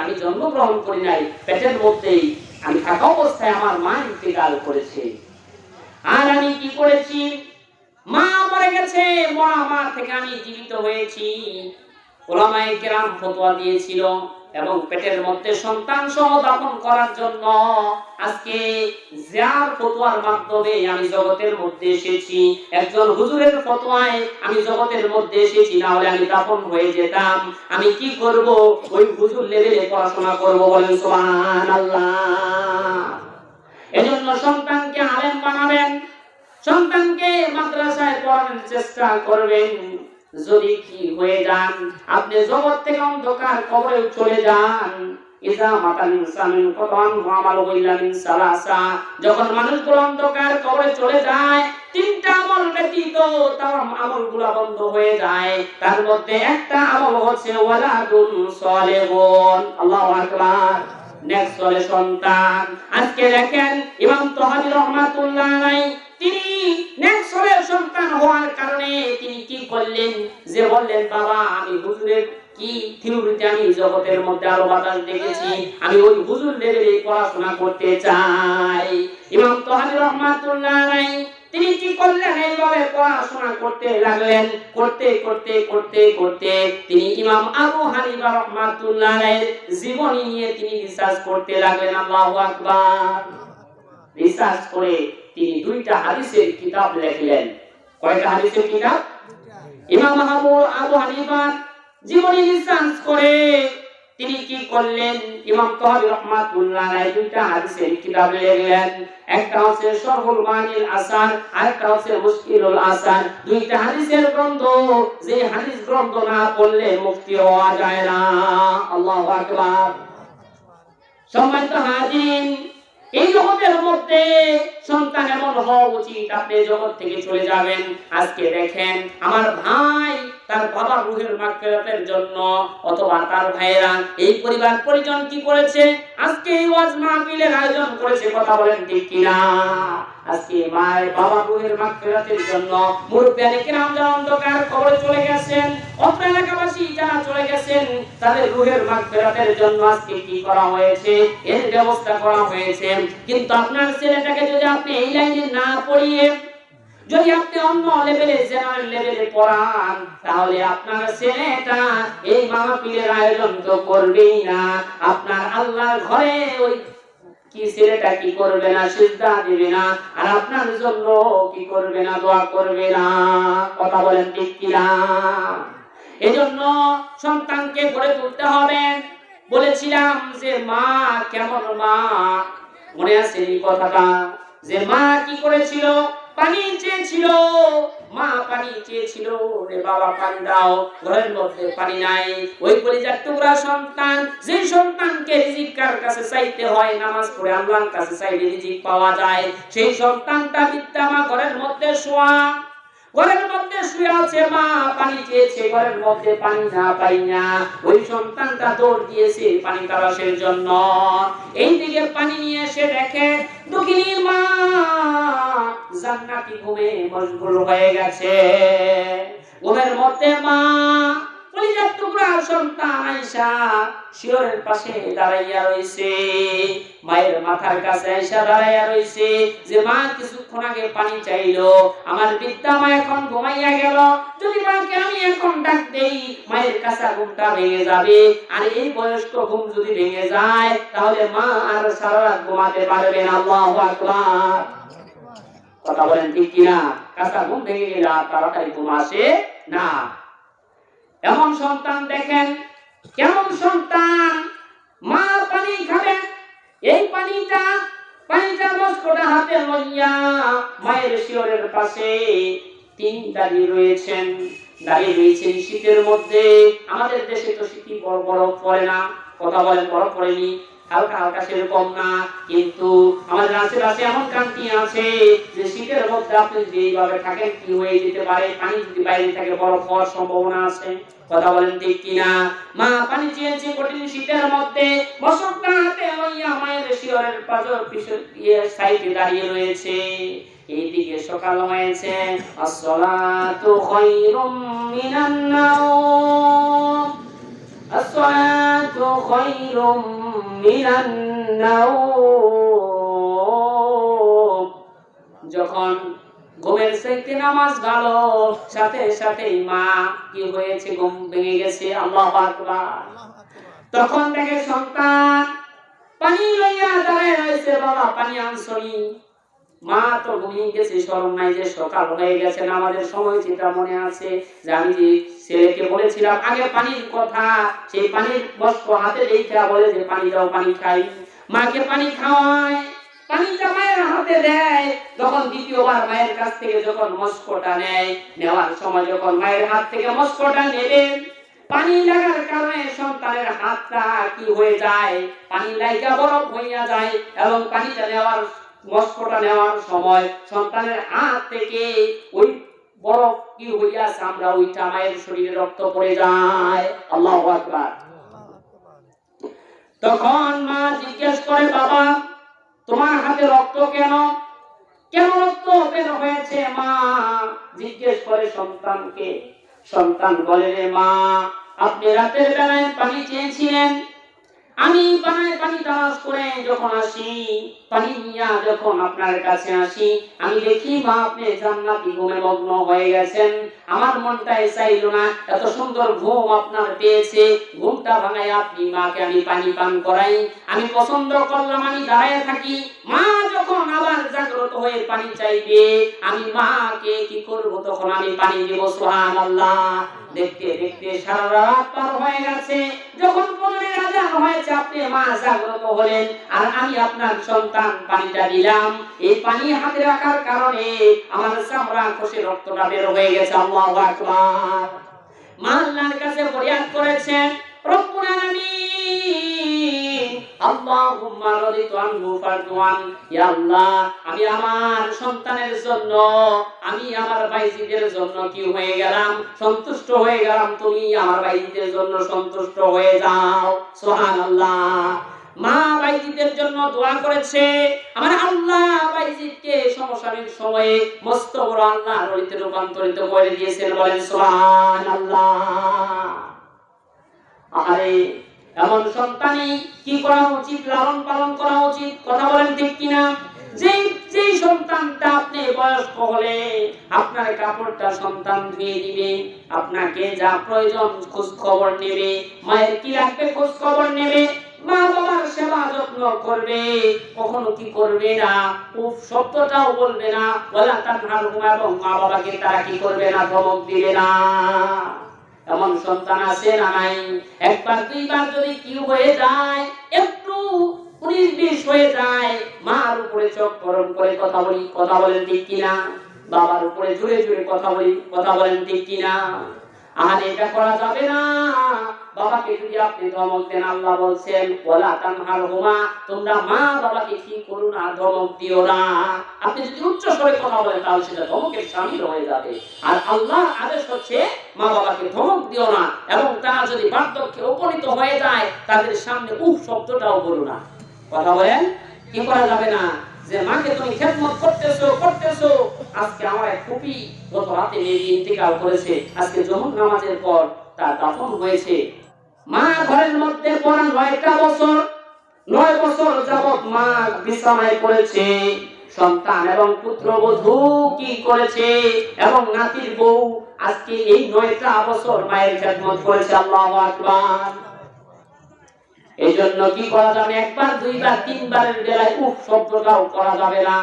আমি জন্মগ্রহণ করি নাই, পেটের মধ্যেই আমি থাকা অবস্থায় আমার মা ইন্তেকাল করেছে। আর আমি কি করেছি? মা মরে গেছে, মরা মা থেকে আমি জীবিত হয়েছি। উলামায়ে কেরাম ফতোয়া দিয়েছিল এবং পেটের মধ্যে সন্তান সহ দাফন করার জন্য। আজকে যার ফতোয়ার মাধ্যমে আমি জগতের মধ্যে এসেছি, একজন হুজুরের ফতোয়ায় আমি জগতের মধ্যে এসেছি, না হলে আমি দাফন হয়ে যেতাম। আমি কি করব? ওই হুজুর লেভেলে পড়াশোনা করব। বলেন সুবহানাল্লাহ। এজন্য সন্তানকে আলেম বানাবেন, সন্তানকে মাদ্রাসায় পড়ানোর চেষ্টা করবেন। যদি কি হয়ে যান, আপনি জগৎ থেকে অন্ধকার কবরে চলে যান, ইজা মাতাল ইনসানুন কতান আমাল ইল্লা মিন সালাসা, যখন মানুষগুলো অন্ধকার কবরে চলে যায়, তিনটা আমল ব্যতীত তার আমলগুলো বন্ধ হয়ে যায়। তার মধ্যে একটা আমল হচ্ছে ওয়ালাদুন সালিহুন। আল্লাহু আকবার। নেক্সট হলো সন্তান। আজকে দেখেন ইমাম তাহাবী রাহমাতুল্লাহ আলাইহি তিনি নেক্সটের সন্তান হওয়ার কারণে তিনি কি করলেন? যে বললেন, বাবা, আমি হুজুরের কি থিওরিতে আমি জগতের মধ্যে আলো বাতাস দেখেছি, আমি ওই হুজুর লেভেলে পড়াশোনা করতে চাই। ইমাম তাহাবী রাহমাতুল্লাহ আলাইহি তিনি কি করলেন? এইভাবে পড়াশোনা করতে লাগলেন। করতে করতে করতে করতে তিনি ইমাম আবু হানিফা রাহমাতুল্লাহ আলাইহির জীবনী নিয়ে তিনি রিসার্চ করতে লাগলেন। আল্লাহু আকবার। রিসার্চ করে তিনি দুইটা হাদিসের কিতাব লিখলেন। কয়টা হাদিসের কিতাব? ইমাম আবু হানিফা জীবনী রিসার্চ করে তিনি কি করলেন? ইমাম তাহাবী রাহমাতুল্লাহ আলাইহি দুইটা হাদিসের কিতাব লিখলেন। একটা হচ্ছে শরহুল মানিল আসার, আরেকটা হচ্ছে মুশকিলুল আসার। দুইটা হাদিসের গ্রন্থ, যে হাদিস গ্রন্থ না পড়লে মুফতি হওয়া যায় না। আল্লাহু আকবার। সম্মানিত হাজিরিন, এই জগতের মধ্যে সন্তান এমন হওয়া উচিত, আপনি জগৎ থেকে চলে যাবেন। আজকে দেখেন আমার ভাই তার বাবার রূহের মাগফিরাতের জন্য, অথবা তার ভাইয়েরা, এই পরিবার পরিজন কি করেছে? আজকে এই ওয়াজ মাহফিলের আয়োজন করেছে। কথা বলেন ঠিক কিনা? আজকে মায়ের বাবার রূহের মাগফিরাতের জন্য মুরব্বিয়ানে কিরাম যারা অন্ধকার কবরে চলে গেছেন, অত্র এলাকাবাসী যারা চলে গেছেন, তাদের রূহের মাগফিরাতের জন্য আজকে কি করা হয়েছে? এর ব্যবস্থা করা হয়েছে। কিন্তু আপনার ছেলেটাকে যদি আপনি এই লাইনে না পড়িয়ে, যদি আপনি অন্য লেভেলে, জেনারেল লেভেলে পড়ান, তাহলে আপনার ছেলেটা এই মাহফিলের আয়োজন তো করবেই না। আপনার আল্লাহর ঘরে ওই কি ছেলেটা কি করবে না? সিজদা দিবে না। আর আপনার জন্য কি করবে না? দোয়া করবে না। কথা বলেন ঠিক কিনা? এজন্য সন্তানকে গড়ে তুলতে হবে। বলেছিলাম যে মা কেমন মা, মনে আছে এই কথাটা? যে মা কি করেছিল? পানি চেয়েছিল, মা পানি পানি চেয়েছিল, রে বাবা পানি দাও, ঘরের মধ্যে পানি নাই। ওই কলিজার টুকরা সন্তান, যে সন্তানকে রিজিক কার কাছে চাইতে হয়, নামাজ পড়ে আল্লাহর কাছে চাইলে রিজিক পাওয়া যায়, সেই সন্তানটা বিদ্যা মা ঘরের মধ্যে শোয়া, ঘরের মধ্যে শুয়ে আছে, মা পানি চেয়েছে, ঘরের মধ্যে পানি না পাই না, ওই সন্তানটা দৌড় দিয়েছে পানি তালাশের জন্য। এইদিকে পানি নিয়ে এসে দেখে দুঃখিনীর মা জান্নাতি ঘুমে মশগুল হয়ে গেছে। ঘুমের মধ্যে মা কলিজার টুকরা সন্তান আয়েশা শিওরের পাশে দাঁড়াইয়া রইছে, মায়ের মাথার কাছে আয়েশা দাঁড়াইয়া রইছে, যে মা কিছুক্ষণ আগে পানি চাইলো, আমার বিদ্যা মা এখন ঘুমাইয়া গেল, যদি মাকে আমি এখন ডাক দেই মায়ের কাছে ঘুমটা ভেঙে যাবে, আর এই বয়স্ক ঘুম যদি ভেঙে যায় তাহলে মা আর সারা রাত ঘুমাতে পারবে না। আল্লাহু আকবার। কথা বলেন ঠিক কিনা? কাঁচা ঘুম ভেঙে গেলে আর তাড়াতাড়ি ঘুম আসে না। এমন সন্তান দেখেন, কেমন সন্তান, মা পানি খাবে, এই পানিটা মস্কোটা হাতে লইয়া মায়ের শিওরের পাশে তিন দাঁড়িয়ে রয়েছেন। শীতের মধ্যে, আমাদের দেশে তো শীতই বরফ পড়ে না, কথা বলেন, বরফ পড়েনি, হালকা হালকা সেরকম না, কিন্তু আমাদের আশেপাশে এমন কান্তি আছে যে শীতের মধ্যে আপনি যেভাবে থাকেন কি হয়ে যেতে পারে, পানি যদি বাইরে থাকে বরফ হওয়ার সম্ভাবনা আছে। কথা বলেন ঠিক কিনা? মা পানি চেয়েছে কঠিন শীতের মধ্যে, মশকটা হাতে লইয়া মায়ের শিয়রের পাজর পিছনে সাইডে দাঁড়িয়ে রয়েছে। এইদিকে সকাল হয়েছে, আসসালাতু খায়রুম মিনান নাওম, আসসালাতু খায়রুম মিনান নাওম। যখন ঘুমের চাইতে নামাজ ভালো, সাথে সাথেই মা কি হয়েছে, ঘুম ভেঙে গেছে। আল্লাহু আকবার। তখন দেখে সন্তান পানি লইয়া দাঁড়ায় রয়েছে, বাবা পানি আনছনি। মা তো ঘুমিয়ে গেছে, স্মরণ নাই যে সকাল হয়ে গেছে, নামাজের সময় যেটা মনে আছে যে আমি যে ছেলেকে বলেছিলাম আগে পানির কথা, সেই পানির বস্ত্র হাতে রেখে বলে যে পানি দাও, পানি খাই। মাকে পানি খাওয়ায়, পানিটা মায়ের হাতে দেয়। যখন দ্বিতীয়বার মায়ের কাছ থেকে যখন মস্কোটা নেয়, নেওয়ার সময় যখন মায়ের হাত থেকে মস্কোটা নেবে, পানি লাগার কারণে সন্তানের হাতটা কি হয়ে যায়, পানি লাগা বরফ হইয়া যায়, এবং পানিটা নেওয়ার মস্কোটা নেওয়ার সময় সন্তানের হাত থেকে ওই বরফ কি হইয়া চামড়া ওইটা মায়ের শরীরে রক্ত পড়ে যায়। আল্লাহু আকবার। তখন মা জিজ্ঞেস করে, বাবা তোমার হাতে রক্ত কেন, কেন রক্ত বের হয়েছে? মা জিজ্ঞেস করে সন্তানকে। সন্তান বলে, রে মা আপনি রাতের বেলায় পানি চেয়েছিলেন, আমি পানি তালাশ করে যখন আসি, পানি নিয়ে যখন আপনার কাছে আসি, আমি দেখি মা আপনি জান্নাতি ঘুমে মগ্ন হয়ে গেছেন। আমার মনটাই চাইলো না, এত সুন্দর ঘুম আপনার পেয়েছে, ঘুমটা ভাঙায় আপনি মাকে আমি পানি পান করাই। আমি পছন্দ করলাম আমি দাঁড়ায় থাকি, মা যখন আবার জাগ্রত হয়ে পানি চাইবে আমি মাকে কি করব, তখন আমি পানি দেব। সুবহানাল্লাহ। দেখতে দেখতে সারা রাত পার হয়ে গেছে, যখন ফজরের আযান হয়েছে আপনি মা জাগ্রত হলেন, আর আমি আপনার সন্তান পানিটা দিলাম। এই পানি হাতে রাখার কারণে আমার চামড়া খসে রক্তটা বের হয়ে গেছে। আল্লাহু আকবার। মা আল্লাহর কাছে ফরিয়াদ করেছেন, রব্বুল আলামিন, আল্লাহুম্মা রাদিতু আনহু ফারদুআন, ইয়া আল্লাহ আমি আমার সন্তানের জন্য, আমি আমার ভাইজিদের জন্য কি হয়ে গেলাম, সন্তুষ্ট হয়ে গেলাম, তুমি আমার ভাইজিদের জন্য সন্তুষ্ট হয়ে যাও। সুবহানাল্লাহ। মা ভাইজিদের জন্য দোয়া করেছে, আমার আল্লাহ ভাইজিদকে সমসাময়িক সময়ে মস্ত বড় আল্লাহর ওলিতে রূপান্তরিত করে দিয়েছেন। বলেন সুবহানাল্লাহ। আরে এমন সন্তানই কি করা উচিত, লালন পালন করা উচিত। কথা বলেন ঠিক কিনা? যেই সন্তানটা আপনি বয়স্ক হলে আপনার কাপড়টা সন্তান ধুয়ে দিবে, আপনাকে যা প্রয়োজন খোঁজ খবর নেবে, মায়ের কি লাগবে খোঁজ খবর নেবে, মা বাবার সেবা যত্ন করবে, কখনো কি করবে না, উফ শব্দটাও বলবে না, ওয়ালা তানহারহুমা, এবং মা বাবাকে তারা কি করবে না, ধমক দিবে না। এমন সন্তান আছে না নাই? একবার দুইবার যদি কি হয়ে যায়, একটু 19-20 হয়ে যায়, মার উপরে চোখ গরম করে কথা বলেন ঠিক কিনা? বাবার উপরে জোরে জোরে কথা বলেন ঠিক কিনা? আর এটা করা যাবে না। বাবাকে যদি আপনি ধমক দেন, আল্লাহ বলছেন ওয়ালা তানহারহুমা, তোমরা মা বাবাকে কি করো না, ধমক দিও না। আপনি যদি উচ্চ স্বরে কথা বলেন তাহলে সেটা ধমকের শামিল হয়ে যাবে। আর আল্লাহর আদেশ হচ্ছে মা বাবাকে ধমক দিও না, এবং তারা যদি বার্ধক্যে উপনীত হয়ে যায় তাদের সামনে উফ শব্দটাও বলো না। কথা বলেন, কি করা যাবে না? যে মাকে তুমি খেদমত করতেছো। আজকে আমার এক ফুপি গত রাতে ইন্তেকাল করেছে, আজকে জোহর নামাজের পর তার দাফন হয়েছে। মা ঘরের মধ্যে পড়া 9 বছর যাবত মা বিছানায় পড়েছে। সন্তান এবং পুত্রবধূ কি করেছে, এবং নাতির বউ আজকে এই 9টা বছর মায়ের খেদমত করেছে। আল্লাহু আকবার। এই জন্য কি করা যাবে? একবার, দুইবার, তিনবারের বেলায় উফ শব্দটাও করা যাবে না।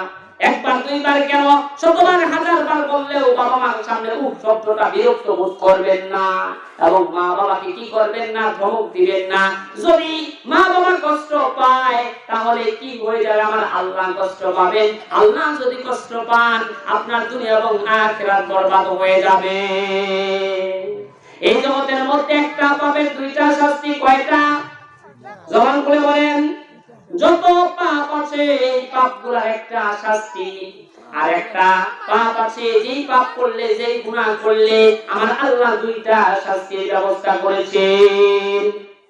একবার, দুইবার কেন, শতবার, হাজারবার বললেও বাবা মার সামনে উফ শব্দটা বিরক্ত বোধ করবেন না। এবং মা বাবাকে কি করবেন না, ধমক দিবেন না। যদি মা বাবা কষ্ট পায় তাহলে কি হয়ে যাবে? আমার আল্লাহ কষ্ট পাবেন। আল্লাহ যদি কষ্ট পান আপনার দুনিয়া এবং আখিরাত বরবাদ হয়ে যাবে। এই জগতের মধ্যে একটা পাবেন দুইটা শাস্তি। কয়টা? জবান করে বলেন। যত পাপ আছে এই পাপগুলোর একটা শাস্তি, আর একটা পাপ আছে যেই পাপ করলে, যেই গুনাহ করলে আমার আল্লাহ দুইটা শাস্তির ব্যবস্থা করেছেন।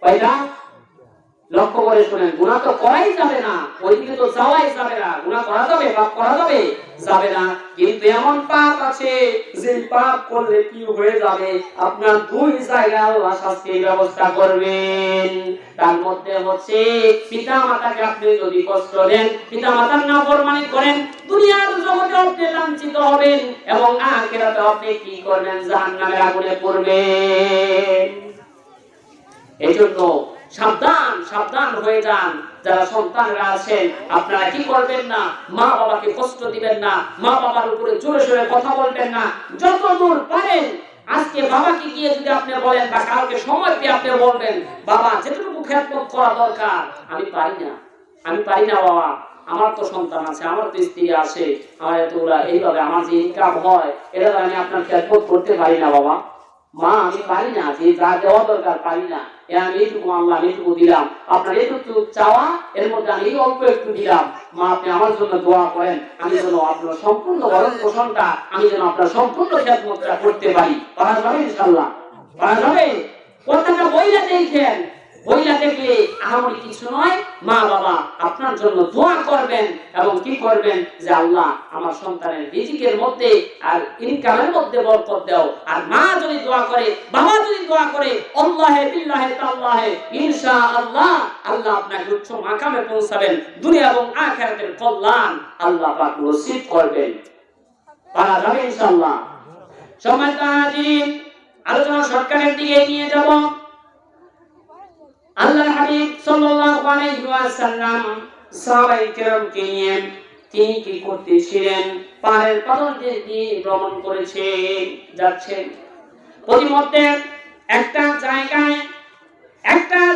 কয়টা? লক্ষ্য করে শুনেন। গুনাহ তো করাই যাবে না, ওইদিকে তো যাওয়াই যাবে না। গুনাহ করা যাবে, পাপ করা যাবে না। কিন্তু এমন পাপ আছে যে পাপ করলে কি হয়ে যাবে, আপনার দুই জায়গায় আল্লাহ শাস্তির ব্যবস্থা করবেন। তার মধ্যে হচ্ছে পিতা মাতাকে আপনি যদি কষ্ট দেন, পিতা মাতার নাফরমানি করেন, দুনিয়ার জগতে আপনি লাঞ্ছিত হবেন, এবং আখিরাতে আপনি কি করবেন? জাহান্নামের আগুনে পড়বেন। এজন্য সাবধান হয়ে যান। যারা সন্তানরা আছেন আপনারা কি করবেন না, মা বাবাকে কষ্ট দিবেন না, মা বাবার উপরে জোরে জোরে কথা বলবেন না। যতদূর পারেন আজকে বাবাকে গিয়ে যদি আপনি বলেন, বা কাউকে সময় দিয়ে আপনি বলবেন, বাবা যেটুকু খেদমত করা দরকার আমি পারি না বাবা, আমার তো সন্তান আছে, আমার তো স্ত্রী আছে, আমার এতগুলা এইভাবে আমার যে ইনকাম হয় এটা আমি আপনার খেদমত করতে পারি না বাবা। মা আমি পারি না, যে যা দেওয়া দরকার পারি না, আমি এইটুকু আল্লাহ এইটুকু দিলাম, আপনার এইটুকু চাওয়া এর মধ্যে আমি এই অল্প একটু দিলাম। মা আপনি আমার জন্য দোয়া করেন, আমি যেন আপনার সম্পূর্ণ ভরণ পোষণটা, আমি যেন আপনার সম্পূর্ণ খেদমতটা করতে পারি। পারা যাবে ইনশাআল্লাহ? পারা যাবে? কথাটা বইলা দেখেন, বইলা দেখলে আহামরি কিছু নয়। মা বাবা আপনার জন্য দোয়া করবেন, এবং কি করবেন? যে আল্লাহ আমার সন্তানের রিজিকের মধ্যে আর ইনকামের মধ্যে বরকত দাও। আর মা যদি দোয়া করে, বাবা যদি দোয়া করে, আল্লাহে বিল্লাহে তাআলাহে ইনশাআল্লাহ আল্লাহ আপনাকে উচ্চ মাকামে পৌঁছাবেন, দুনিয়া এবং আখিরাতের কল্যাণ আল্লাহ পাক নসিব করবেন। পারা যাবে ইনশাআল্লাহ? সম্মানিত হাজির, আলোচনা সরকারের দিকে নিয়ে যাব। আল্লাহর হাবিব সাল্লাল্লাহু আলাইহি ওয়াসাল্লাম সাহাবায়ে কেরামকে নিয়ে তিনি কি করতেছিলেন? পাহাড়ের পাদল দিয়ে ভ্রমণ করেছেন, যাচ্ছেন। পথিমধ্যে একটা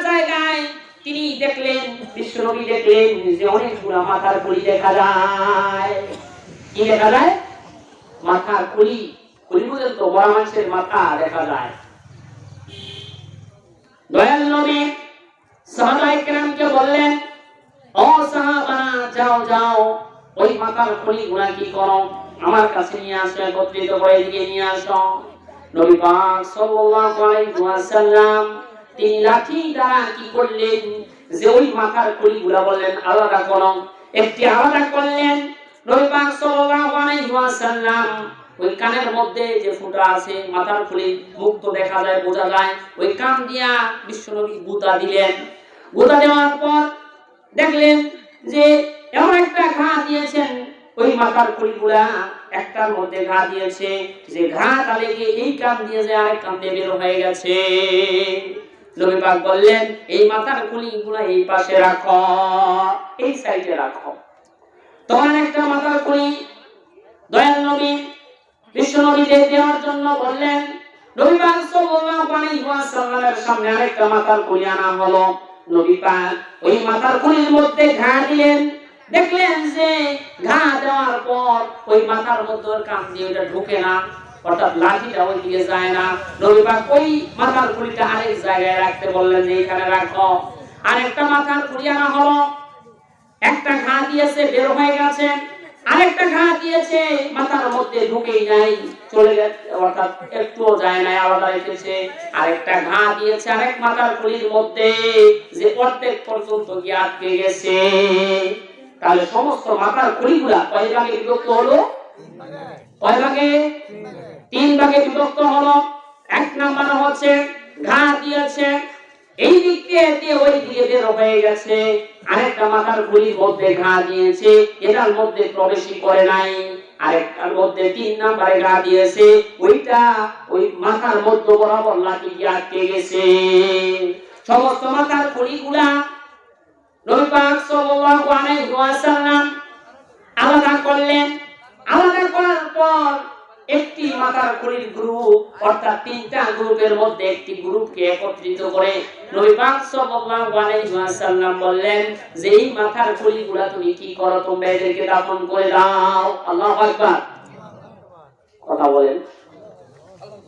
জায়গায় তিনি দেখলেন, বিশ্বনবী দেখলেন যে অনেকগুলো মাথার খুলি দেখা যায়। কি দেখা যায়? মাথার খুলি পর্যন্ত বড় মানুষের মাথা দেখা যায়। দয়াল নবী সাহাবায়ে কেরামকে বললেন, ও সাহাবারা, যাও ওই মাথার খুলিগুলা কি করো, আমার কাছে নিয়ে আসো, একত্রিত করে দিয়ে নিয়ে আসো। নবী পাক সাল্লাল্লাহু আলাইহি ওয়াসাল্লাম তিনি লাঠি দ্বারা কি করলেন? যে ওই মাথার খুলিগুলা বললেন আলাদা করো, একটি আলাদা করলেন। নবী পাক সাল্লাল্লাহু আলাইহি ওয়াসাল্লাম ওই কানের মধ্যে যে ফুটা আছে, মাথার খুলি মুখ তো দেখা যায়, বোঝা যায়, ওই কান দিয়া বিশ্বনবী গুতা দিলেন। গুতা দেওয়ার পর দেখলেন যে এমন একটা ঘা দিয়েছেন, ওই মাথার খুলিগুলা একটার মধ্যে ঘা দিয়েছে, যে ঘাটা লেগে এই কান দিয়ে যে আরেক কান দিয়ে বের হয়ে গেছে। নবী পাক বললেন, এই মাথার খুলিগুলা এই পাশে রাখো, এই সাইডে রাখো। তখন একটা মাথার খুলি দয়াল নবী বিশ্বনবীকে দেওয়ার জন্য বললেন। নবী পাক সাল্লাল্লাহু আলাইহি ওয়াসাল্লামের সামনে আরেকটা মাথার খুলি আনা হলো। নবী পাক ওই মাথার খুলির মধ্যে ঘা দিলেন, দেখলেন যে ঘা দেওয়ার পর ওই মাথার মধ্যে কান দিয়ে ওটা ঢুকে না, অর্থাৎ লাঠিটা ওই দিকে যায় না। নবী পাক ওই মাথার খুলিটা আরেক জায়গায় রাখতে বললেন যে এখানে রাখো। আরেকটা মাথার খুলি আনা হলো, একটা ঘা দিয়েছে বের হয়ে গেছে, আরেকটা ঘা দিয়েছে মাথার মধ্যে ঢুকেই নাই, চলে গেছে, অর্থাৎ একটুও যায় নাই, আলাদা রেখেছে। আরেকটা ঘা দিয়েছে আরেক মাথার খুলির মধ্যে, যে অর্ধেক পর্যন্ত গিয়ে আটকে গেছে। তাহলে সমস্ত মাথার খুলিগুলা কয় ভাগে বিভক্ত হলো? কয় ভাগে? 3 ভাগে বিভক্ত হলো। এক নাম্বার হচ্ছে ঘা দিয়েছে, এই দিক দিয়ে ওই দিকে বের হয়ে গেছে। আরেকটা মাথার খুলির মধ্যে ঘা দিয়েছে, এটার মধ্যে প্রবেশই করে নাই। আরেকটার মধ্যে 3 নাম্বারে ঘা দিয়েছে, ওইটা ওই মাথার মধ্যে বরাবর লাঠি গিয়ে আটকে গেছে। সমস্ত মাথার খুলিগুলা নবী পাক সাল্লাল্লাহু আলাইহি ওয়াসাল্লাম আলাদা করলেন। আলাদা করার পর একটি মাথার খুলির গ্রুপ, অর্থাৎ 3টা গ্রুপের মধ্যে একটি গ্রুপকে একত্রিত করে নবী পাক সাল্লাল্লাহু আলাইহি ওয়াসাল্লাম বললেন যে এই মাথার খুলিগুলা তুমি কি করো? তোমরা এদেরকে দাফন করে দাও। আল্লাহু আকবার। কথা বলেন।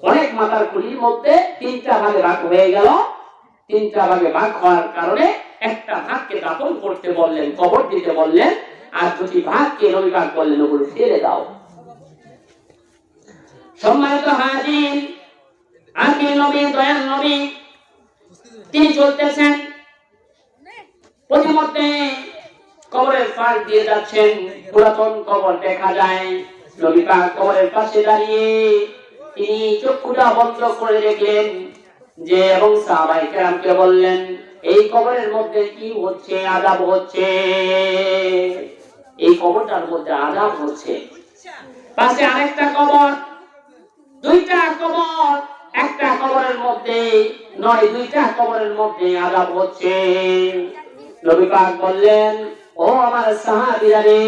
অনেক মাথার খুলির মধ্যে 3টা ভাগে ভাগ হয়ে গেল। 3টা ভাগে ভাগ হওয়ার কারণে একটা ভাগকে দাফন করতে বললেন, কবর দিতে বললেন, আর 2টি ভাগকে নবী পাক বললেন ওগুলো ফেলে দাও। সম্মানিত হাজির, আখির নবী, দয়াল নবী তিনি চলতেছেন, প্রতিমধ্যে কবরের পাশ দিয়ে যাচ্ছেন, পুরাতন কবর দেখা যায়। নবী পাক কবরের পাশে দাঁড়িয়ে তিনি চক্ষুটা বন্ধ করে দেখলেন যে, এবং সাহাবায়ে কেরামকে বললেন এই কবরের মধ্যে কি হচ্ছে? আযাব হচ্ছে, এই কবরটার মধ্যে আযাব হচ্ছে। পাশে আরেকটা কবর, 2টা কবর, একটা কবরের মধ্যে নয়, 2টা কবরের মধ্যে আযাব হচ্ছে। নবী পাক বললেন ও আমার সাহাবীরা রে,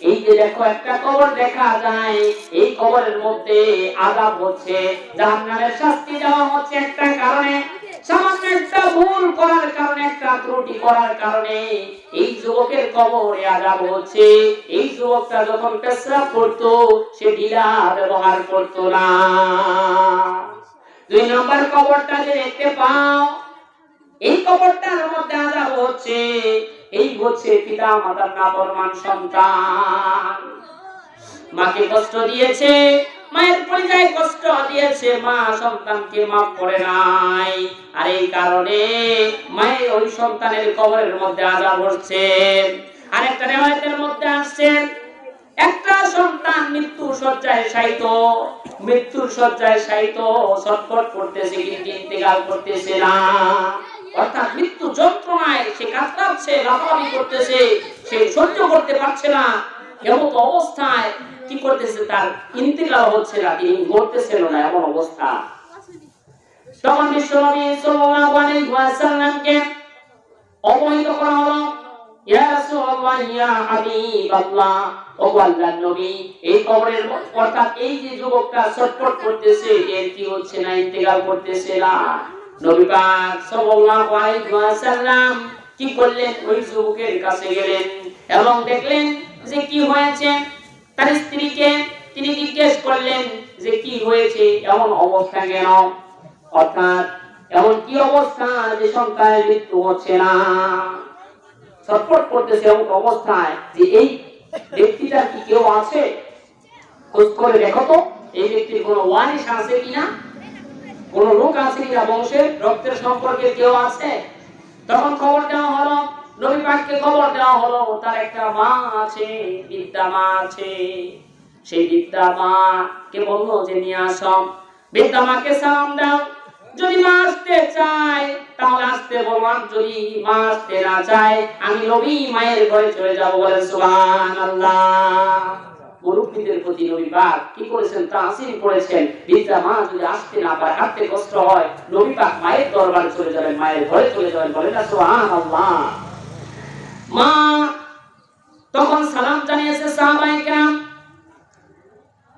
এই যে দেখো একটা কবর দেখা যায়, এই কবরের মধ্যে আযাব হচ্ছে, জাহান্নামের শাস্তি দেওয়া হচ্ছে একটা কারণে, সামান্য একটা ভুল করার কারণে, একটা ত্রুটি করার কারণে এই যুবকের কবরে আযাব হচ্ছে। এই যুবকটা যখন পেশাব করতো সে ঢিলা ব্যবহার করতো না। 2 নম্বর কবরটা যে দেখতে পাও, এই কবরটার মধ্যে আযাব হচ্ছে, এই হচ্ছে পিতা মাতার নাফরমান সন্তান। মাকে কষ্ট দিয়েছে, মায়ের পরিচয় কষ্ট দিয়েছে, মা সন্তানকে মাফ করে নাই, আর এই কারণে মায়ের ওই সন্তানের কবরের মধ্যে আযাব হচ্ছে। আরেকটা রিওয়ায়াতের মধ্যে আসছে একটা সন্তান মৃত্যুর শয্যায় শায়িত ছটফট করতেছে, কিন্তু ইন্তেকাল করতেছে না, অর্থাৎ মৃত্যু যন্ত্রণায় সে কাতরাচ্ছে, লাফালাফি করতেছে, সে সহ্য করতে পারছে না। এমন অবস্থায় কি করতেছে, তার ইন্তেকাল হচ্ছে না, তিনি মরতেছেন না, এমন অবস্থা। তখন বিশ্বনবী সাল্লাল্লাহু আলাইহি ওয়াসাল্লামকে অবহিত করা হলো, ইয়া রাসূলুল্লাহ, ইয়া হাবিবাল্লাহ, ও আল্লাহর নবী, এই কবরের অর্থাৎ এই যে যুবকটা ছটফট করতেছে, এর কি হচ্ছে না, ইন্তেকাল করতেছে না। নবী পাক সাল্লাল্লাহু আলাইহি ওয়াসাল্লাম কি করলেন, ওই যুবকের কাছে গেলেন এবং দেখলেন যে কি হয়েছে। তার স্ত্রীকে তিনি জিজ্ঞেস করলেন যে কি হয়েছে, এমন অবস্থা কেন, অর্থাৎ এমন কি অবস্থা যে সন্তানের মৃত্যু হচ্ছে না, ছটফট করতেছে এমন অবস্থায়, যে এই ব্যক্তিটা কি কেউ আছে, খোঁজ করে দেখো তো এই ব্যক্তির কোনো ওয়ারিশ আছে কিনা, কোন লোক আছে কিনা, বংশের রক্তের সম্পর্কে কেউ আছে। তখন খবর দেওয়া হলো, নবী পাককে খবর দেওয়া হলো তার একটা মা আছে, বৃদ্ধা মা আছে। সেই বৃদ্ধা মা কে বললো যে নিয়ে আসো, বৃদ্ধা মাকে সালাম দাও, যদি মা আসতে চায় তাহলে আসতে বললাম, যদি মা আসতে না চায় আমি নবী মায়ের ঘরে চলে যাব। বলেন সুবহানাল্লাহ। মুরব্বীদের প্রতি নবী পাক কি করেছেন, তাসির করেছেন। বৃদ্ধা মা যদি আসতে না পারে, হাঁটতে কষ্ট হয়, নবী পাক মায়ের দরবারে চলে যাবেন, মায়ের ঘরে চলে যাবেন। বলেন সুবহানাল্লাহ। মা তখন সালাম জানিয়েছে সাহাবায়ে কেরাম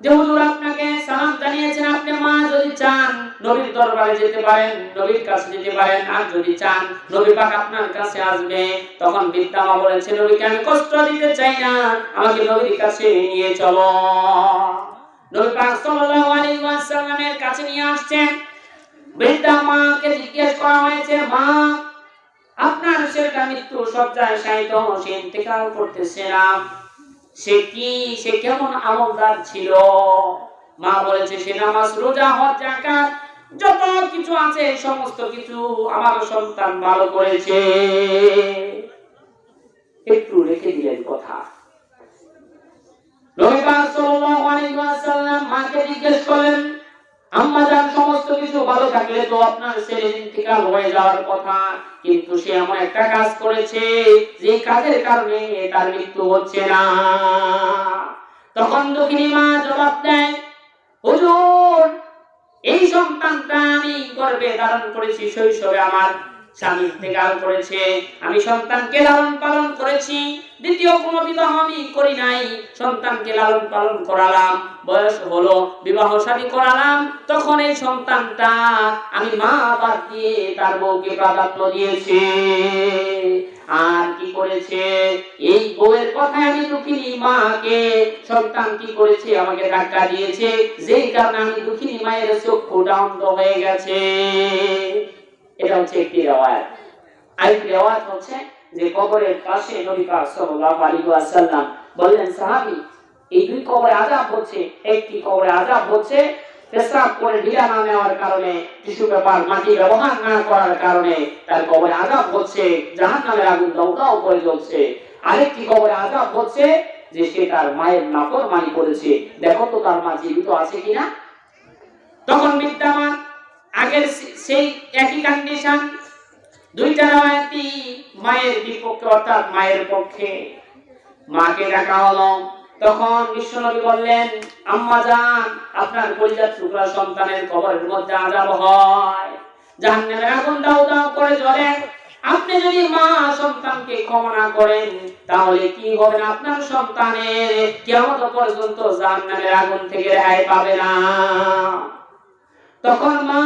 যে হুজুর আপনাকে সালাম জানিয়েছেন, আপনি মা যদি চান নবীর দরবারে যেতে পারেন, নবীর কাছে যেতে পারেন। আর যদি চান নবী পাক আপনার কাছে আসবে, তখন বৃদ্ধা মা বলেছে, নবীকে আমি কষ্ট দিতে চাই না, আমাকে নবীর কাছে নিয়ে চলো। নবী পাক সাল্লাল্লাহু আলাইহি ওয়াসাল্লামের কাছে নিয়ে আসছেন। বৃদ্ধা মাকে জিজ্ঞেস করা হয়েছে, মা আপনার ছেলেটা মৃত্যু শয্যায় শায়িত, সে ইন্তেকাল করতেছে না, সে কেমন আমলদার ছিল? মা বলেছে, সে নামাজ রোজা হজ যাকাত যত কিছু আছে সমস্ত কিছু আমার সন্তান ভালো করেছে। একটু রেখে দিলেন কথা। নবী পাক সাল্লাল্লাহু আলাইহি ওয়াসাল্লাম মাকে জিজ্ঞেস করলেন, আম্মা জান সমস্ত কিছু ভালো থাকলে তো আপনার ছেলের ইন্তেকাল হয়ে যাওয়ার কথা, কিন্তু সে এমন একটা কাজ করেছে যে কাজের কারণে তার মৃত্যু হচ্ছে না। তখন দুঃখিনী মা জবাব দেয়, হুজুর এই সন্তানটা আমি গর্ভে ধারণ করেছি, শৈশবে আমার স্বামী ইন্তেকাল করেছে, আমি সন্তানকে লালন পালন করেছি, দ্বিতীয় কোনো বিবাহ আমি করি নাই, সন্তানকে লালন পালন করালাম, বয়স হলো, বিবাহ শাদী করালাম, তখন এই সন্তানটা আমি মা বাদ দিয়ে তার বউকে প্রাধান্য দিয়েছি। আর কি করেছে, এই বউয়ের কথায় আমি দুঃখিনী মাকে, সন্তান কি করেছে আমাকে ধাক্কা দিয়েছে, যেই কারণে আমি দুঃখিনী মায়ের চক্ষুটা অন্ধ হয়ে গেছে। এটা হচ্ছে একটি রিওয়ায়াত। আরেকটি রিওয়ায়াত হচ্ছে যে কবরের পাশে নবী পাক সাল্লাল্লাহু আলাইহি ওয়াসাল্লাম বললেন, সাহাবী এই দুই কবরে আযাব হচ্ছে, একটি কবরে আযাব হচ্ছে পেশাব করে ঢিলা না নেওয়ার কারণে, টিস্যু পেপার মাটি ব্যবহার না করার কারণে তার কবরে আযাব হচ্ছে, জাহান্নামের আগুন দাউ দাউ করে জ্বলছে। আরেকটি কবরে আযাব হচ্ছে যে সে তার মায়ের নাফরমানি করেছে, দেখো তো তার মা জীবিত আছে কিনা। তখন বিদ্যমান আগের সেই একই কন্ডিশন, দুইটা রাওয়ায়াতই মায়ের বিপক্ষে অর্থাৎ মায়ের পক্ষে। মাকে ডাকা হলো, তখন বিশ্বনবী বললেন, আম্মা জান আপনার কলিজার টুকরা সন্তানের কবরের মধ্যে আযাব হয়, জাহান্নামের আগুন দাউ দাউ করে জ্বলে, আপনি যদি মা সন্তানকে ক্ষমা না করেন তাহলে কি হবে, আপনার সন্তানের কিয়ামত পর্যন্ত জাহান্নামের আগুন থেকে রেহাই পাবে না। তখন মা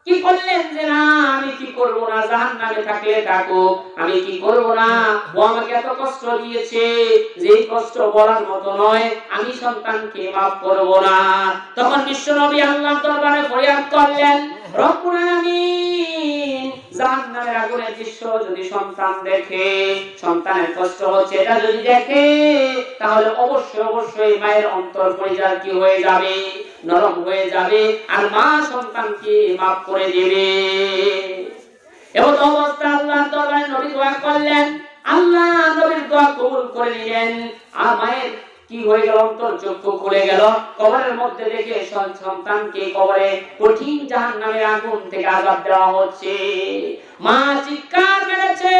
কি করলেন যে না আমি কি করব না, জাহান্নামে থাকলে থাকুক, আমি কি করব না, ও আমাকে এত কষ্ট দিয়েছে যে কষ্ট বলার মতো নয়, আমি সন্তানকে maaf করব না। তখন বিশ্বনবী আল্লাহর দরবারে ফরিয়াদ করলেন, রব্বুল আলামিন জাহান্নামের আগুনের দৃশ্য যদি সন্তান দেখে, সন্তানের কষ্ট হচ্ছে এটা যদি দেখে, তাহলে অবশ্যই মায়ের অন্তর পরিজার কি হয়ে যাবে, নরম হয়ে যাবে, আর মা সন্তানকে maaf করে দেবে। এমন অবস্থা আল্লাহর দরবারে নবী দোয়া করলেন, আল্লাহ নবীর দোয়া কবুল করে নিলেন, আর মায়ের কি হয়ে গেল, অন্তর চক্ষু খুলে গেল, কবরের মধ্যে দেখে সন্তানকে কবরে কঠিন জাহান্নামের আগুন থেকে আযাব দেওয়া হচ্ছে। মা চিৎকার মেরেছে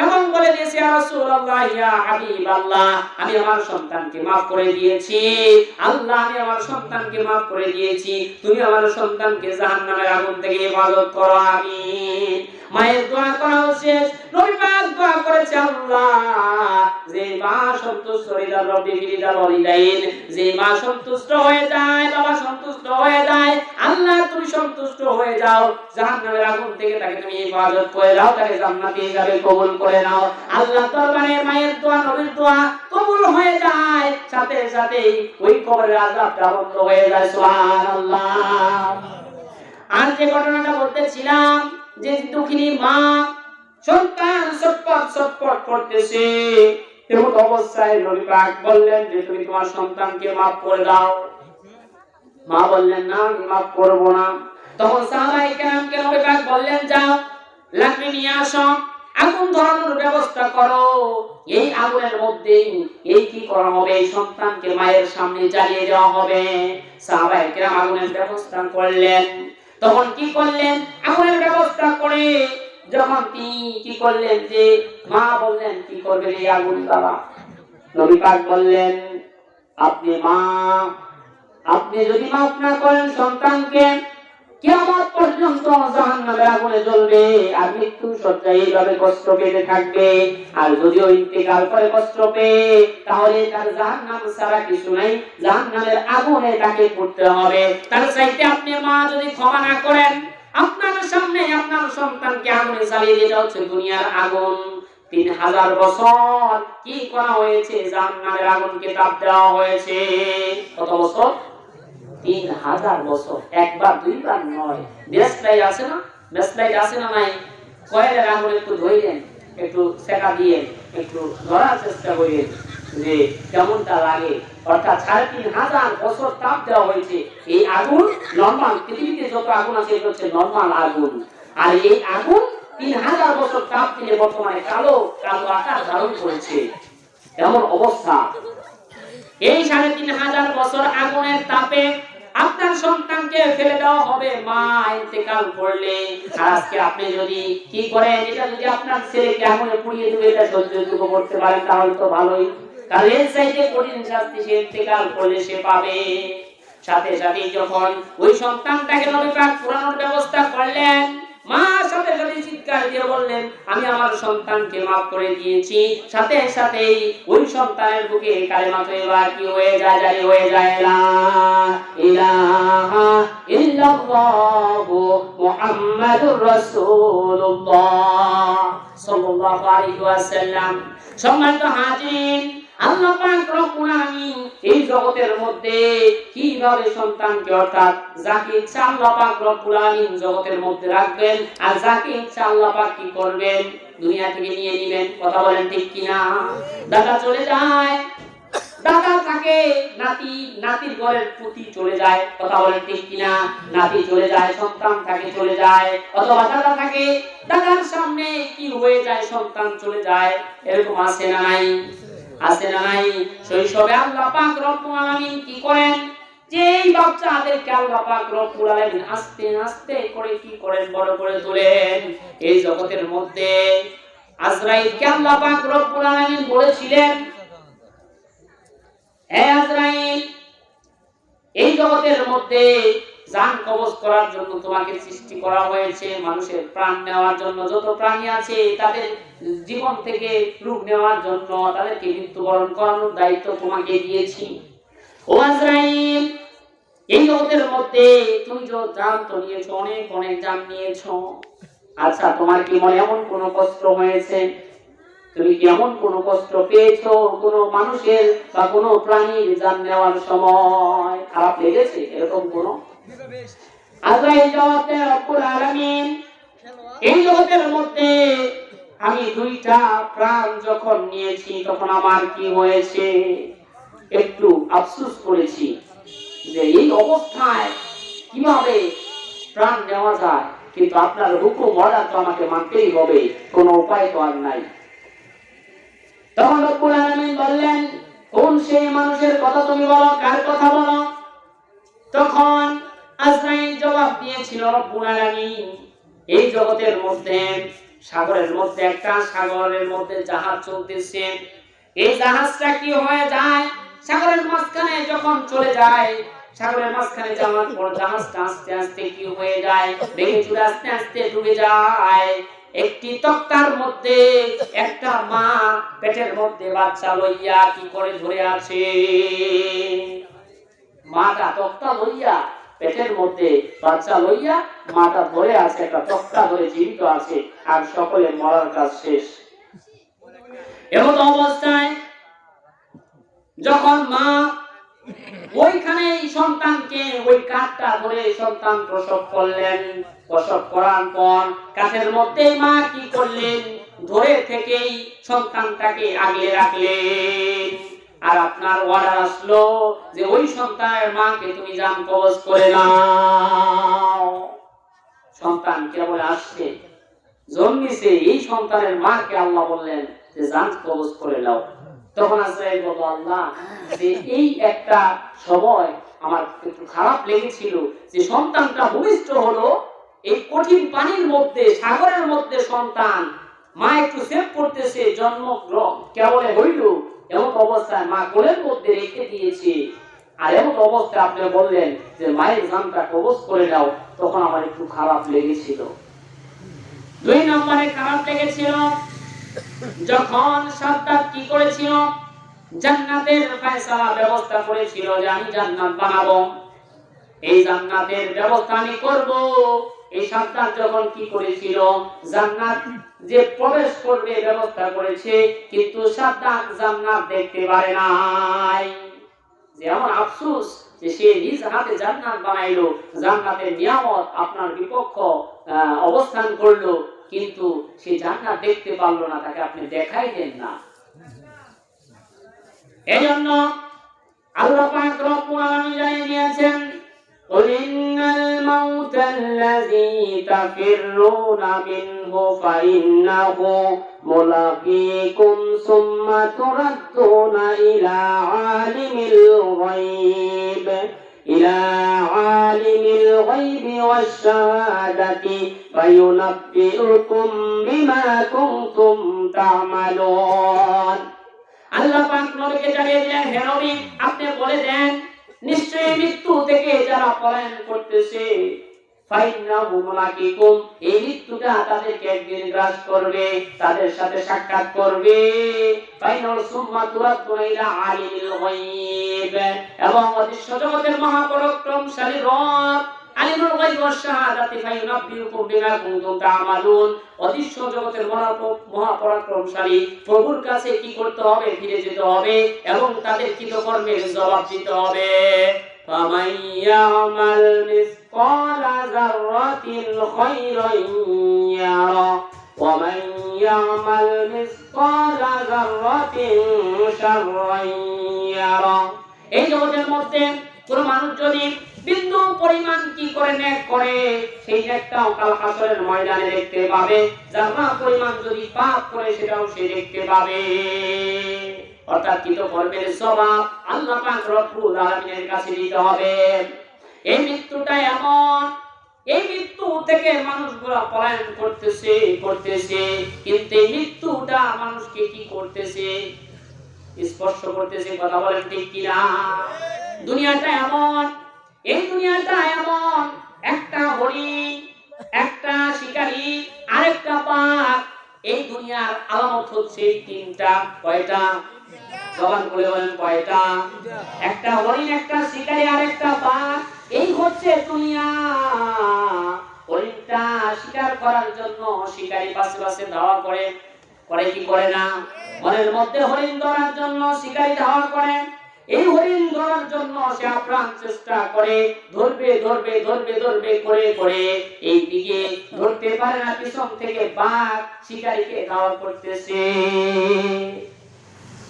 এবং বলে দিয়েছে, ইয়া রাসূলুল্লাহ ইয়া হাবিবাল্লাহ আমি আমার সন্তানকে maaf করে দিয়েছি, আল্লাহ আমি আমার সন্তানকে maaf করে দিয়েছি, তুমি আমার সন্তানকে জাহান্নামের আগুন থেকে হেফাজত করো, আমিন। মায়ের দোয়া করা শেষ, নবী পাক দোয়া করেছে, আল্লাহ যে মা সন্তুষ্ট হৃদয় রব্বি ফিরিদাল ওয়ালিদাইন, যে মা সন্তুষ্ট হয়ে যায়, বাবা সন্তুষ্ট হয়ে যায়, আল্লাহ তুমি সন্তুষ্ট হয়ে যাও, জাহান্নামের আগুন থেকে তাকে তুমি হেফাজত করে দাও, তাকে জান্নাতে যাবে, কবুল করে নাও। আল্লাহ দরবারে মায়ের দোয়া নবীর দোয়া কবুল হয়ে যায়, সাথে সাথেই ওই কবরের আযাবটা বন্ধ হয়ে যায়, সুবহানাল্লাহ। আর যে ঘটনাটা বলতেছিলাম যে দুঃখিনী মা সন্তান ছটফট করতেছে, এমন অবস্থায় নবী পাক বললেন যে তুমি তোমার সন্তানকে maaf করে দাও। মা বললেন না আমি maaf করব না। তখন সাহাবায়ে কেরামকে নবী পাক বললেন, যাও লাকড়ি নিয়ে আসো, আগুন ধরানোর ব্যবস্থা করো, এই আগুনের মধ্যে এই কি করা হবে, এই সন্তানকে মায়ের সামনে জ্বালিয়ে দেওয়া হবে। সাহাবায়ে কেরাম আগুনের ব্যবস্থা করলেন। তখন কি করলেন, আগুনের ব্যবস্থা করে যখন তিনি কি করলেন যে মা বললেন কি করবে এই আগুন দ্বারা, নবী পাক বললেন, আপনি যদি maaf না করেন সন্তানকে, কিয়ামত পর্যন্ত সমস্ত জাহান্নামের আগুনে জ্বলবে আর মৃত্যু শয্যায় এইভাবে কষ্ট পেতে থাকবে। আর যদিও ইন্তেকাল করে কষ্ট পেয়ে, তাহলে তার জাহান্নাম ছাড়া কিছু নাই, জাহান্নামের আগুনে তাকে পড়তে হবে। তার চাইতে আপনি মা যদি ক্ষমা না করেন, আপনার সামনে আপনার সন্তানকে আগুনে জ্বালিয়ে দিতে হচ্ছে দুনিয়ার আগুন। 3000 বছর কি করা হয়েছে? জাহান্নামের আগুনকে তাপ দেওয়া হয়েছে। কত বছর? 3000 বছর। একবার দুইবার নয়। দেশলাই আছে না? দেশলাই আছে না নাই? কয়লার আগুন একটু ধইলেন, একটু সেকা দিয়ে একটু ধরার চেষ্টা করেন যে কেমনটা লাগে। অর্থাৎ 3500 বছর তাপ দেওয়া হয়েছে। এই আগুন নরমাল, পৃথিবীতে যত আগুন আছে এটা হচ্ছে নরমাল আগুন। আর এই আগুন 3000 বছর তাপ দিলে বর্তমানে কালো কালো আকার ধারণ করেছে। এমন অবস্থা। এই 3500 বছর আগুনের তাপে আপনার সন্তানকে ফেলে দেওয়া হবে মা ইন্তেকাল করলে। আর আজকে আপনি যদি কি করেন, এটা যদি আপনার ছেলেকে আগুনে পুড়িয়ে দেবে, এটা সহ্য করতে পারেন তাহলে তো ভালোই। কারণ এর চাইতে কঠিন শাস্তি সে ইন্তেকাল করলে সে পাবে। সাথে সাথে যখন ওই সন্তানটাকে নবী পাক পুরানোর ব্যবস্থা করলেন, মা সাথে সাথে চিৎকার দিয়ে বললেন, আমি আমার সন্তানকে মাফ করে দিয়েছি। সাথে সাথেই ওই সন্তানের বুকে কালেমা তয়্যিবা কি হয়ে যায়? জারি হয়ে যায়, লা ইলাহা ইল্লাল্লাহু মুহাম্মাদুর রাসূলুল্লাহ সাল্লাল্লাহু আলাইহি ওয়াসাল্লাম। সম্মানিত হাজির, আল্লাহ পাক রব্বুল আলামিন এই জগতের মধ্যে কিভাবে সন্তানকে, অর্থাৎ যাকে ইচ্ছা আল্লাহ পাক রব্বুল আলামিন জগতের মধ্যে রাখবেন, আর যাকে ইচ্ছা আল্লাহ পাক কি করবেন? দুনিয়া থেকে নিয়ে নেবেন। কথা বলেন ঠিক কিনা? দাদা চলে যায়, দাদা থাকে, নাতি নাতির ঘরের পুতি চলে যায়। কথা বলেন ঠিক কিনা? নাতি চলে যায়, সন্তান থাকে চলে যায়। অথবা দাদা থাকে, দাদার সামনে কি হয়ে যায়? সন্তান চলে যায়। এরকম আছে না নাই? আছে না নাই? শৈশবে আল্লাহ পাক রব্বুল আলামিন কি করেন? যে এই বাচ্চাদেরকে আল্লাহ পাক রব্বুল আলামিন আস্তে আস্তে করে কি করেন? বড় করে তোলেন। এই জগতের মধ্যে আজরাইলকে আল্লাহ পাক রব্বুল আলামিন বলেছিলেন, হে আজরাইল, এই জগতের মধ্যে জান কবজ করার জন্য তোমাকে সৃষ্টি করা হয়েছে। মানুষের প্রাণ নেওয়ার জন্য, যত প্রাণী আছে তাদের জীবন থেকে রূপ নেওয়ার জন্য, তাদেরকে মৃত্যুবরণ করানোর দায়িত্ব তোমাকে দিয়েছি। ও আজরাইল, এই জগতের মধ্যে তুমি যে জান তো নিয়েছো, অনেক অনেক জান নিয়েছো। আচ্ছা, তোমার কি মনে এমন কোনো কষ্ট হয়েছে? তুমি কি এমন কোনো কষ্ট পেয়েছো কোনো মানুষের বা কোনো প্রাণীর জান নেওয়ার সময়? খারাপ লেগেছে এরকম কোনো? আজরাইল জবাব দেয়, রব্বুল আলামিন, এই জগতের মধ্যে আমি 2টা প্রাণ যখন নিয়েছি তখন আমার কি হয়েছে? একটু আফসোস করেছি যে এই অবস্থায় কিভাবে প্রাণ নেওয়া যায়, কিন্তু আপনার হুকুম অর্ডার তো আমাকে মানতেই হবে, কোনো উপায় তো আর নাই। তখন রব্বুল আলামিন বললেন, কোন সেই মানুষের কথা তুমি বলো, কার কথা বলো? তখন আজরাইল জবাব দিয়েছিল, রব্বুল আলামিন, এই জগতের মধ্যে সাগরের মধ্যে একটা সাগরের মধ্যে জাহাজ চলতেছে। এই জাহাজটা কি হয়ে যায়? সাগরের মাঝখানে যখন চলে যায়, সাগরের মাঝখানে যাওয়ার পর জাহাজটা আস্তে আস্তে কি হয়ে যায়? ভেঙে চুরে আস্তে আস্তে ডুবে যায়। একটি তক্তার মধ্যে একটা মা পেটের মধ্যে বাচ্চা লইয়া কি করে ধরে আছে? মাটা তক্তা লইয়া, পেটের মধ্যে বাচ্চা লইয়া মাটা ধরে আছে, একটা তক্তা ধরে জীবিত আছে, আর সকলে মরার কাজ শেষ। এমন অবস্থায় যখন মা ওইখানে সন্তানকে ওই কাঠটা ধরে সন্তান প্রসব করলেন, প্রসব করার পর কাঠের মধ্যে মা কি করলেন? ধরে থেকেই সন্তানটাকে আগলে রাখলেন। আর আপনার অর্ডার আসলো যে ওই সন্তানের মাকে তুমি জান কবজ করে নাও। সন্তান কেবল আসছে, জন্মেছে, এই সন্তানের মাকে আল্লাহ বললেন যে জান কবজ করে নাও। তখন আজরাইল বলল, আল্লাহ, যে এই একটা সময় আমার একটু খারাপ লেগেছিল যে সন্তানটা ভূমিষ্ঠ হলো এই কঠিন পানির মধ্যে, সাগরের মধ্যে সন্তান, মা একটু সেভ করতেছে, জন্ম কেবল হইল, এমন অবস্থায় মা কোলের মধ্যে রেখে দিয়েছে। আর এমন অবস্থায় আপনি বললেন যে মায়ের জানটা কবজ করে দাও, তখন আমার একটু খারাপ লেগেছিল। 2 নম্বরে খারাপ লেগেছিল যখন সাদ্দাত কি করেছিল, জান্নাতের ফয়সালা ব্যবস্থা করেছিল যে আমি জান্নাত বানাবো, এই জান্নাতের ব্যবস্থা আমি করব। এই সাদ্দাত যখন কি করেছিল, জান্নাত যে প্রবেশ করবে ব্যবস্থা করেছে, কিন্তু সাদ্দাত জান্নাত দেখতে পারে নাই। যে আমার আফসোস যে সে নিজ হাতে জান্নাত বানাইলো, জান্নাতের নিয়ামত আপনার বিপক্ষ অবস্থান করলো, কিন্তু সে জান্নাত দেখতে পারলো না, তাকে আপনি দেখাই দেন না। এজন্য আল্লাহ পাক রব্বুল আলামিন জানিয়ে দিয়েছেন, قل إن الموت الذي تفرون منه فإنه ملاقيكم ثم تردون إلى عالم الغيب والشهادة فينبئكم بما كنتم تعملون। আল্লাহ পাক নবীকে জানিয়ে দিলেন, হে নবী আপনি বলে দেন, নিশ্চয়ই মৃত্যু থেকে যারা পলায়ন করতেছে, ফাইন্নাহু মুলাকিকুম, এই মৃত্যুটা তাদেরকে একদিন গ্রাস করবে, তাদের সাথে সাক্ষাৎ করবে। ফাইনাল সুম্মা তুরাদ্দুনা ইলা আলিমিল গায়ব, এবং অদৃশ্য জগতের মহাপরাক্রমশালী রব আলিমুল গায়ব ওয়াস শাহাদাতি ফায়ুনাব্বিউকুম বিমা কুনতুম তা'মালুন, অদৃশ্য জগতের মহাপরাক্রমশালী প্রভুর কাছে কি করতে হবে, ফিরে যেতে হবে এবং তাদের কৃতকর্মের জবাব দিতে হবে। ফামান ইয়ামাল মিসকালা যাররাতিন খায়রান ইয়ারা ওয়া মান ইয়ামাল মিসকালা যাররাতিন শাররান ইয়ারা। এই জগতের মধ্যে কোন মানুষ যদি বিন্দু পরিমাণ কি করে নেক করে, সেই নেকটাও কাল হাসরের ময়দানে দেখতে পাবে, যারা পরিমাণ যদি পাপ করে সেটাও সে দেখতে পাবে। অর্থাৎ কৃতকর্মের জবাব আল্লাহ পাক রব্বুল আলামিনের কাছে দিতে হবে। এই মৃত্যুটা এমন, এই মৃত্যু থেকে মানুষগুলো পলায়ন করতেছে, কিন্তু এই মৃত্যুটা মানুষকে কি করতেছে, স্পর্শ করতেছে। কথা বলেন ঠিক কিনা? দুনিয়াটা এমন, এই দুনিয়াটা এমন, একটা হরিণ, একটা শিকারী, আরেকটা বাঘ, এই দুনিয়ার আলামত হচ্ছে তিনটা। কয়টা? জবান করে বলেন কয়টা? একটা হরিণ, একটা শিকারী, আরেকটা বাঘ, এই হচ্ছে দুনিয়া। হরিণটা শিকার করার জন্য শিকারী পাশে পাশে ধাওয়া করে কি করে না? মনের মধ্যে হরিণ ধরার জন্য শিকারী ধাওয়া করে, এই হরিণ ধরার জন্য সে আপ্রাণ চেষ্টা করে, ধরবে করে এই দিকে ধরতে পারে না, পিছন থেকে বাঘ শিকারীকে ধাওয়া করতেছে।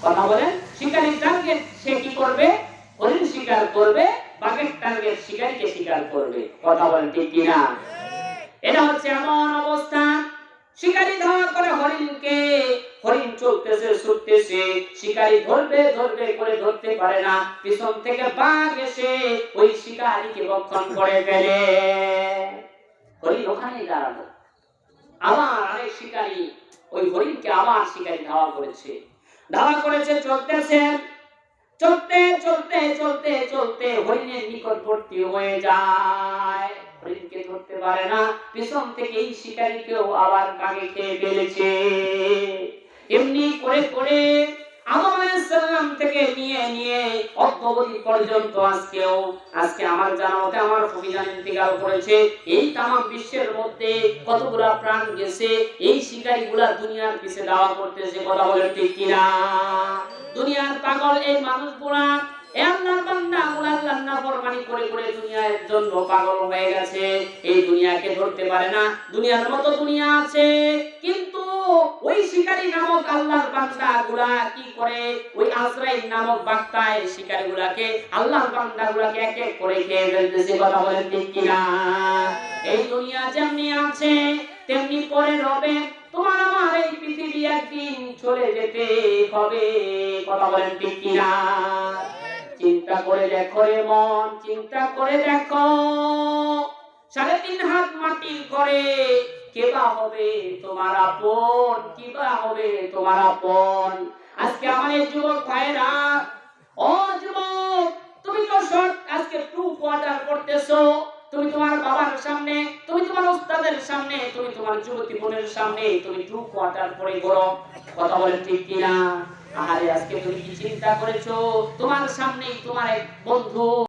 কথা বলেন, শিকারীর টার্গেট সে কি করবে? হরিণ শিকার করবে, বাঘের টার্গেট শিকারীকে শিকার করবে। কথা বলেন ঠিক কিনা? এটা হচ্ছে এমন অবস্থা, শিকারী ধাওয়া করে হরিণকে, হরিণ চলতেছে ছুটতেছে, শিকারী ধরবে করে ধরতে পারে না, পিছন থেকে বাঘ এসে ওই শিকারীকে ভক্ষণ করে ফেলে। হরিণ ওখানেই দাঁড়ানো, আবার আরেক শিকারী ওই হরিণকে আবার শিকারী ধাওয়া করেছে, চলতে হরিণের নিকটবর্তী হয়ে যায়, হরিণকে ধরতে পারে না, পিছন থেকে এই শিকারীকেও আবার কাকে খেয়ে ফেলেছে। এমনি করে আদম আলাইহিস সালাম থেকে নিয়ে অদ্যাবধি পর্যন্ত আজকে আমার জানা মতে আমার ফুফিজান ইন্তেকাল করেছে, এই তামাম বিশ্বের মধ্যে কতগুলা প্রাণ গেছে, এই শিকারীগুলা দুনিয়ার পিছে দাওয়া করতেছে। কথা বলেন ঠিক কিনা? দুনিয়ার পাগল এই মানুষগুলা, আল্লাহর বান্দাগুলা আল্লাহর নাফরমানি করে দুনিয়ার জন্য পাগল হয়ে গেছে, এই দুনিয়াকে ধরতে পারে না। দুনিয়ার মতো দুনিয়া আছে, কিন্তু ওই শিকারী নামক আল্লাহর বান্দাগুলা কি করে, ওই আজরাইল নামক বাক্তায় শিকারীগুলাকে, আল্লাহর বান্দাগুলাকে এক এক করে খেয়ে ফেলতেছে। কথা বলেন ঠিক কিনা? এই দুনিয়া যেমনি আছে তেমনি পরে রবে, তোমার আমার এই পৃথিবী একদিন চলে যেতে হবে। কথা বলেন ঠিক কিনা? চিন্তা করে দেখো রে মন, চিন্তা করে দেখো, 3.5 হাত মাটির করে কেবা হবে তোমার আপন, কিবা হবে তোমার আপন। আজকে আমার এই যুবক ভাইরা, ও যুবক, তুমি তো করেছো, তুমি তোমার বাবার সামনে, তুমি তোমার উস্তাদের সামনে, তুমি তোমার যুবতী বোনের সামনে তুমি 2 কোয়ার্টার পরে করো। কথা বলেন ঠিক কিনা? আরে আজকে তুমি কি চিন্তা করেছো তোমার সামনেই তোমার এক বন্ধু